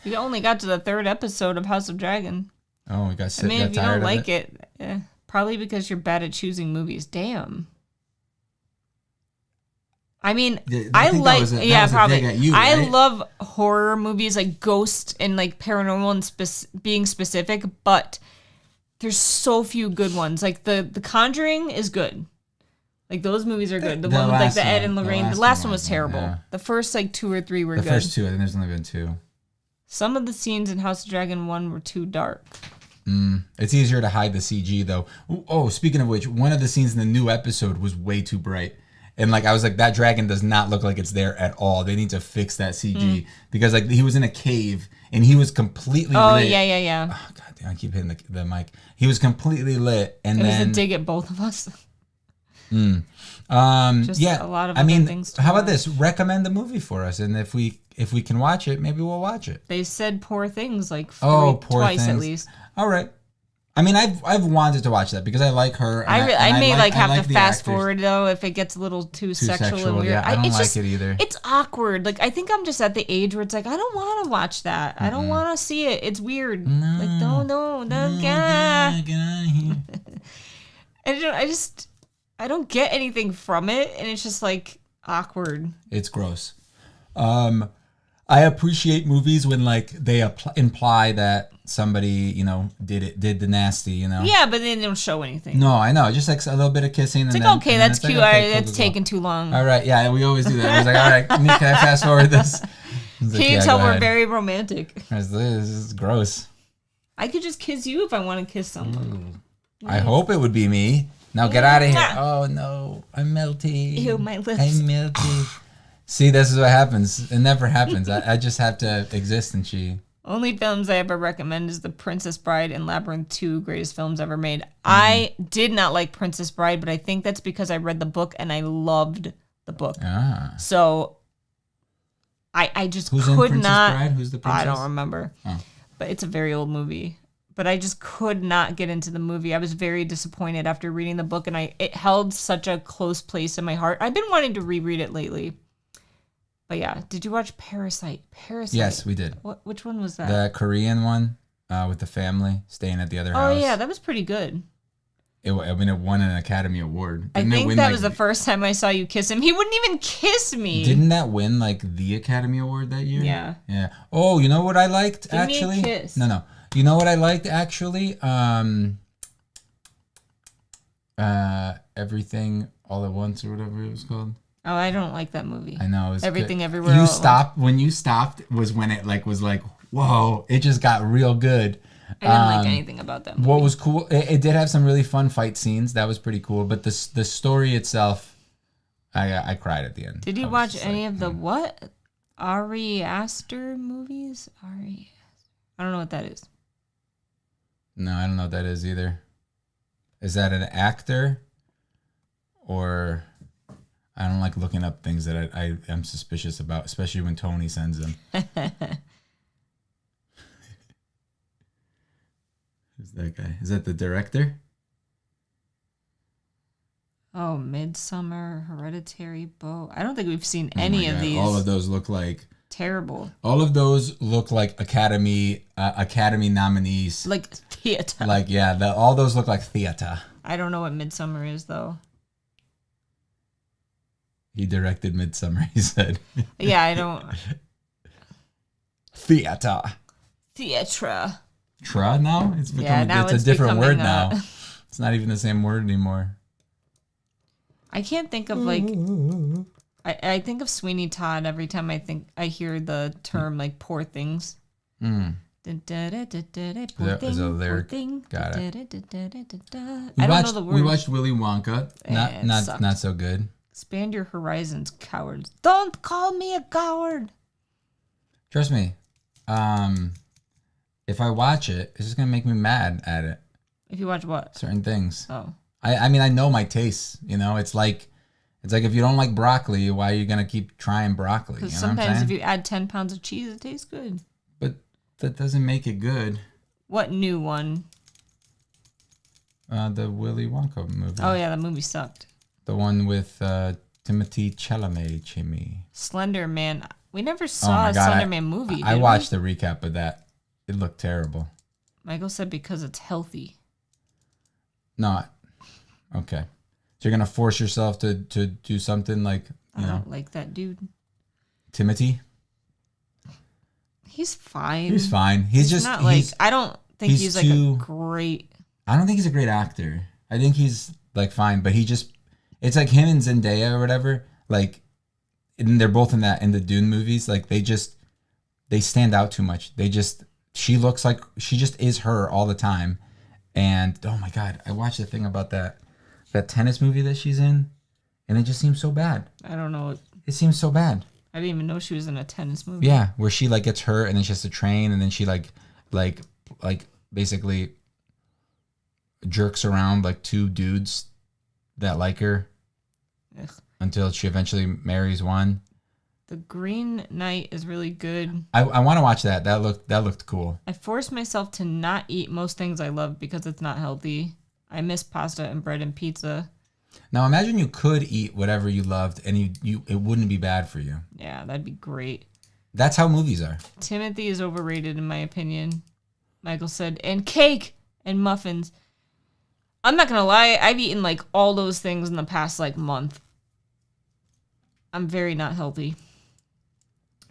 [SPEAKER 2] You only got to the 3rd episode of House of Dragon.
[SPEAKER 1] Oh, we got sick.
[SPEAKER 2] I mean, if you don't like it, probably because you're bad at choosing movies. Damn. I mean, I like... probably.
[SPEAKER 1] You, right?
[SPEAKER 2] I love horror movies, like ghost and like paranormal and being specific, but There's so few good ones. Like the Conjuring is good. Like those movies are good. The one with like the Ed and Lorraine. The last one was terrible.
[SPEAKER 1] Yeah.
[SPEAKER 2] The first like 2 or 3 were good.
[SPEAKER 1] The first 2, I think there's only been 2.
[SPEAKER 2] Some of the scenes in House of Dragon 1 were too dark.
[SPEAKER 1] It's easier to hide the CG though. Oh, speaking of which, one of the scenes in the new episode was way too bright. And like I was like, that dragon does not look like it's there at all. They need to fix that CG because like he was in a cave and he was completely lit.
[SPEAKER 2] Oh yeah.
[SPEAKER 1] Oh god damn, I keep hitting the mic. He was completely lit, and
[SPEAKER 2] it
[SPEAKER 1] then
[SPEAKER 2] was a dig at both of us.
[SPEAKER 1] Just
[SPEAKER 2] a lot of other things to
[SPEAKER 1] how about
[SPEAKER 2] watch.
[SPEAKER 1] this? Recommend the movie for us, and if we can watch it, maybe we'll watch it.
[SPEAKER 2] They said poor things like
[SPEAKER 1] Poor
[SPEAKER 2] twice
[SPEAKER 1] things.
[SPEAKER 2] at least.
[SPEAKER 1] All right. I mean, I've wanted to watch that because I like her. And
[SPEAKER 2] I may have
[SPEAKER 1] like
[SPEAKER 2] to
[SPEAKER 1] the
[SPEAKER 2] fast
[SPEAKER 1] actors.
[SPEAKER 2] forward though if it gets a little too sexual and weird.
[SPEAKER 1] Yeah, I don't
[SPEAKER 2] it's
[SPEAKER 1] like
[SPEAKER 2] just,
[SPEAKER 1] it either.
[SPEAKER 2] It's awkward. Like I think I'm just at the age where it's like I don't want to watch that. I don't want to see it. It's weird.
[SPEAKER 1] No,
[SPEAKER 2] like no, get out of
[SPEAKER 1] here.
[SPEAKER 2] I don't get anything from it, and it's just like awkward.
[SPEAKER 1] It's gross. I appreciate movies when like they imply that somebody did the nasty.
[SPEAKER 2] Yeah, but they don't show anything.
[SPEAKER 1] No, I know. Just like a little bit of kissing.
[SPEAKER 2] It's
[SPEAKER 1] and
[SPEAKER 2] like
[SPEAKER 1] then,
[SPEAKER 2] okay,
[SPEAKER 1] and
[SPEAKER 2] that's
[SPEAKER 1] then
[SPEAKER 2] cute.
[SPEAKER 1] Like, okay,
[SPEAKER 2] All right,
[SPEAKER 1] cool,
[SPEAKER 2] that's
[SPEAKER 1] cool.
[SPEAKER 2] taking too long.
[SPEAKER 1] All right, yeah, we always do that. I was like, all right, Nick, can I fast forward this?
[SPEAKER 2] Can you tell we're very romantic?
[SPEAKER 1] This is gross.
[SPEAKER 2] I could just kiss you if I want to kiss someone.
[SPEAKER 1] I hope it would be me. Now get out of here. Oh no, I'm melty.
[SPEAKER 2] Ew, my lips.
[SPEAKER 1] I'm melty. See, this is what happens. It never happens. I just have to exist and she.
[SPEAKER 2] Only films I ever recommend is The Princess Bride and Labyrinth 2, greatest films ever made. I did not like Princess Bride, but I think that's because I read the book and I loved the book. So I just
[SPEAKER 1] Who's
[SPEAKER 2] could
[SPEAKER 1] in Princess
[SPEAKER 2] not.
[SPEAKER 1] Bride? Who's the princess?
[SPEAKER 2] I don't remember.
[SPEAKER 1] Oh.
[SPEAKER 2] But it's a very old movie. But I just could not get into the movie. I was very disappointed after reading the book, and it held such a close place in my heart. I've been wanting to reread it lately. But yeah, did you watch Parasite?
[SPEAKER 1] Yes, we did.
[SPEAKER 2] Which one was that?
[SPEAKER 1] The Korean one with the family staying at the other house.
[SPEAKER 2] Oh yeah, that was pretty good.
[SPEAKER 1] It won an Academy Award.
[SPEAKER 2] I think that was the first time I saw you kiss him. He wouldn't even kiss me.
[SPEAKER 1] Didn't that win like the Academy Award that year?
[SPEAKER 2] Yeah.
[SPEAKER 1] Yeah. Oh, you know what I liked
[SPEAKER 2] Give
[SPEAKER 1] actually?
[SPEAKER 2] me a kiss.
[SPEAKER 1] No. You know what I liked actually? Everything All at Once or whatever it was called.
[SPEAKER 2] Oh, I don't like that movie.
[SPEAKER 1] I know. It was
[SPEAKER 2] Everything
[SPEAKER 1] good.
[SPEAKER 2] Everywhere All at Once.
[SPEAKER 1] When you stopped was when it was like, whoa, it just got real good.
[SPEAKER 2] I didn't like anything about that movie.
[SPEAKER 1] What was cool, it did have some really fun fight scenes. That was pretty cool. But the story itself, I cried at the end.
[SPEAKER 2] Did you watch any of the what? Ari Aster movies? I don't know what that is.
[SPEAKER 1] No, I don't know what that is either. Is that an actor? Or I don't like looking up things that I am suspicious about, especially when Tony sends them. Who's that guy? Is that the director?
[SPEAKER 2] Oh, Midsummer, Hereditary, Beau. I don't think we've seen any of these.
[SPEAKER 1] All of those look like
[SPEAKER 2] terrible.
[SPEAKER 1] All of those look like Academy nominees.
[SPEAKER 2] Like theater.
[SPEAKER 1] Like all those look like theater.
[SPEAKER 2] I don't know what Midsummer is though.
[SPEAKER 1] He directed Midsummer. He said.
[SPEAKER 2] Yeah, I don't.
[SPEAKER 1] Theater.
[SPEAKER 2] Theatra.
[SPEAKER 1] Tra now? It's becoming.
[SPEAKER 2] Now
[SPEAKER 1] it's a different word now. It's not even the same word anymore.
[SPEAKER 2] I can't think of like. I think of Sweeney Todd every time I hear the term like poor things.
[SPEAKER 1] Mm. Is a lyric. Got it.
[SPEAKER 2] I don't know the words.
[SPEAKER 1] We watched Willy Wonka. Not so good.
[SPEAKER 2] Expand your horizons, cowards. Don't call me a coward.
[SPEAKER 1] Trust me. If I watch it, it's just gonna make me mad at it.
[SPEAKER 2] If you watch what?
[SPEAKER 1] Certain things.
[SPEAKER 2] Oh.
[SPEAKER 1] I mean I know my tastes, It's like if you don't like broccoli, why are you gonna keep trying broccoli?
[SPEAKER 2] Because sometimes if you add 10 pounds of cheese, it tastes good.
[SPEAKER 1] But that doesn't make it good.
[SPEAKER 2] What new one?
[SPEAKER 1] The Willy Wonka movie.
[SPEAKER 2] Oh yeah, that movie sucked.
[SPEAKER 1] The one with Timothée Chalamet.
[SPEAKER 2] Slender Man. We never saw a Slender Man movie.
[SPEAKER 1] I watched the recap of that. It looked terrible.
[SPEAKER 2] Michael said because it's healthy.
[SPEAKER 1] Not. Okay. So you're going to force yourself to do something like,
[SPEAKER 2] I don't like that dude.
[SPEAKER 1] Timothy?
[SPEAKER 2] He's fine.
[SPEAKER 1] He's fine. He's just
[SPEAKER 2] not like, I don't think he's like
[SPEAKER 1] too,
[SPEAKER 2] a great.
[SPEAKER 1] I don't think he's a great actor. I think he's like fine, but it's like him and Zendaya or whatever. Like, and they're both in the Dune movies. Like they stand out too much. She looks like she just is her all the time. And oh my God, I watched a thing about that tennis movie that she's in, and it just seems so bad.
[SPEAKER 2] I don't know.
[SPEAKER 1] It seems so bad.
[SPEAKER 2] I didn't even know she was in a tennis movie.
[SPEAKER 1] Yeah, where she like gets hurt and then she has to train, and then she like basically jerks around like two dudes that like her.
[SPEAKER 2] Ugh.
[SPEAKER 1] Until she eventually marries one.
[SPEAKER 2] The Green Knight is really good.
[SPEAKER 1] I want to watch that. That looked cool.
[SPEAKER 2] I force myself to not eat most things I love because it's not healthy. I miss pasta and bread and pizza.
[SPEAKER 1] Now imagine you could eat whatever you loved and you it wouldn't be bad for you.
[SPEAKER 2] Yeah, that'd be great.
[SPEAKER 1] That's how movies are.
[SPEAKER 2] Timothy is overrated in my opinion. Michael said, and cake and muffins. I'm not gonna lie, I've eaten like all those things in the past like month. I'm very not healthy.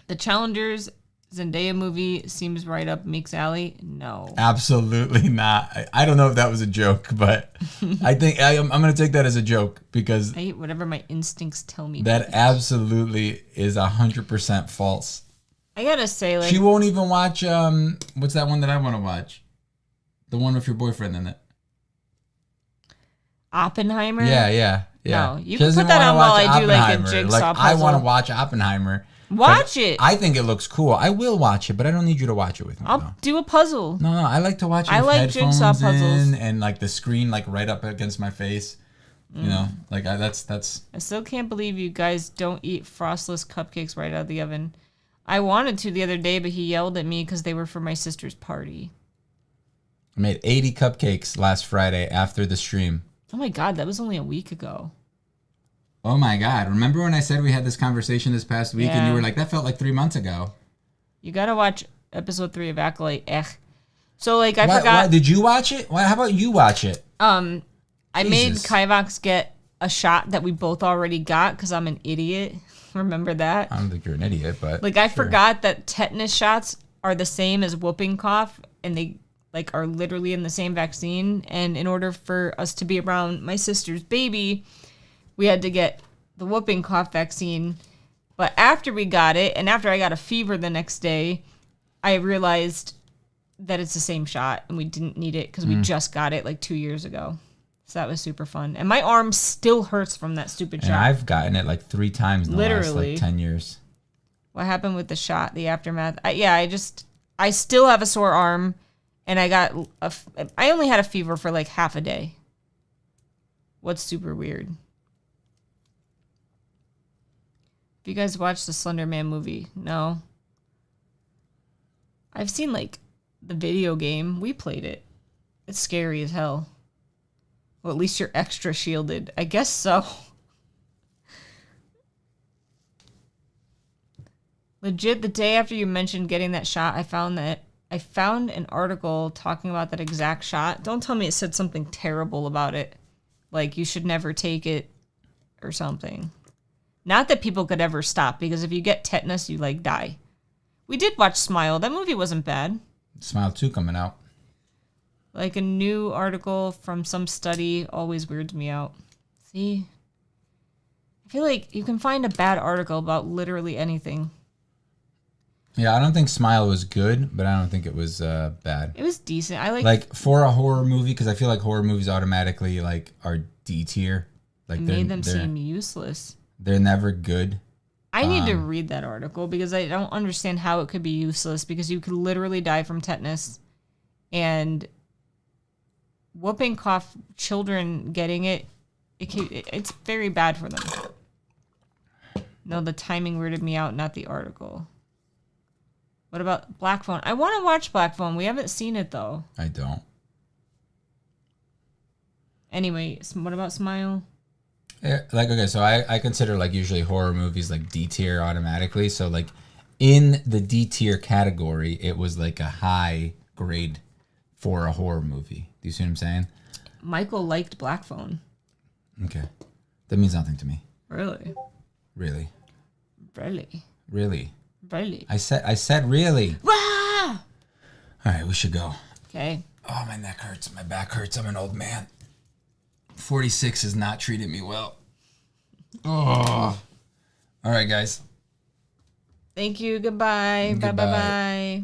[SPEAKER 2] The Challengers Zendaya movie seems right up Meek's alley. No.
[SPEAKER 1] Absolutely not. I don't know if that was a joke, but I think I'm going to take that as a joke because
[SPEAKER 2] I eat whatever my instincts tell me.
[SPEAKER 1] That absolutely is 100% false.
[SPEAKER 2] I gotta say, like,
[SPEAKER 1] she won't even watch. What's that one that I want to watch? The one with your boyfriend in it.
[SPEAKER 2] Oppenheimer.
[SPEAKER 1] Yeah.
[SPEAKER 2] No, you can put that on while I do like a jigsaw puzzle.
[SPEAKER 1] I want to watch Oppenheimer.
[SPEAKER 2] Watch it.
[SPEAKER 1] I think it looks cool. I will watch it, but I don't need you to watch it with me.
[SPEAKER 2] I'll do a puzzle.
[SPEAKER 1] No, I like to watch it with headphones in and like the screen like right up against my face. You know, like that's.
[SPEAKER 2] I still can't believe you guys don't eat frostless cupcakes right out of the oven. I wanted to the other day, but he yelled at me because they were for my sister's party.
[SPEAKER 1] I made 80 cupcakes last Friday after the stream.
[SPEAKER 2] Oh my God, that was only a week ago.
[SPEAKER 1] Oh my God. Remember when I said we had this conversation this past week and you were like, that felt like 3 months ago?
[SPEAKER 2] You got to watch episode 3 of Acolyte. So like I forgot.
[SPEAKER 1] Did you watch it? How about you watch it?
[SPEAKER 2] I made Kivox get a shot that we both already got because I'm an idiot. Remember that?
[SPEAKER 1] I don't think you're an idiot, but
[SPEAKER 2] like I forgot that tetanus shots are the same as whooping cough and they like are literally in the same vaccine. And in order for us to be around my sister's baby, we had to get the whooping cough vaccine. But after we got it, and after I got a fever the next day, I realized that it's the same shot, and we didn't need it because we just got it like 2 years ago. So that was super fun. And my arm still hurts from that stupid shot.
[SPEAKER 1] And I've gotten it like 3 times in the last like 10 years.
[SPEAKER 2] What happened with the shot, the aftermath? I still have a sore arm, and I only had a fever for like half a day. What's super weird? Have you guys watched the Slender Man movie? No. I've seen like the video game. We played it. It's scary as hell. Well, at least you're extra shielded. I guess so. Legit, the day after you mentioned getting that shot, I found an article talking about that exact shot. Don't tell me it said something terrible about it. Like you should never take it or something. Not that people could ever stop, because if you get tetanus, you like die. We did watch Smile. That movie wasn't bad.
[SPEAKER 1] Smile 2 coming out.
[SPEAKER 2] Like a new article from some study always weirds me out. See? I feel like you can find a bad article about literally anything.
[SPEAKER 1] Yeah, I don't think Smile was good, but I don't think it was bad.
[SPEAKER 2] It was decent. I
[SPEAKER 1] like for a horror movie, because I feel like horror movies automatically like are D tier. Like
[SPEAKER 2] made them seem useless.
[SPEAKER 1] They're never good.
[SPEAKER 2] I need to read that article because I don't understand how it could be useless, because you could literally die from tetanus, and whooping cough, children getting it's very bad for them. No, the timing weirded me out, not the article. What about Black Phone? I want to watch Black Phone. We haven't seen it though.
[SPEAKER 1] I don't.
[SPEAKER 2] Anyway, what about Smile?
[SPEAKER 1] Yeah, like, okay, so I consider like usually horror movies like D tier automatically. So like in the D tier category, it was like a high grade for a horror movie. Do you see what I'm saying?
[SPEAKER 2] Michael liked Black Phone.
[SPEAKER 1] Okay. That means nothing to me.
[SPEAKER 2] Really?
[SPEAKER 1] Really?
[SPEAKER 2] Really?
[SPEAKER 1] Really?
[SPEAKER 2] Really?
[SPEAKER 1] I said really.
[SPEAKER 2] Wah!
[SPEAKER 1] All right, we should go.
[SPEAKER 2] Okay.
[SPEAKER 1] Oh, my neck hurts. My back hurts. I'm an old man. 46 has not treated me well. Oh. All right, guys.
[SPEAKER 2] Thank you. Goodbye.
[SPEAKER 1] Goodbye.
[SPEAKER 2] Bye.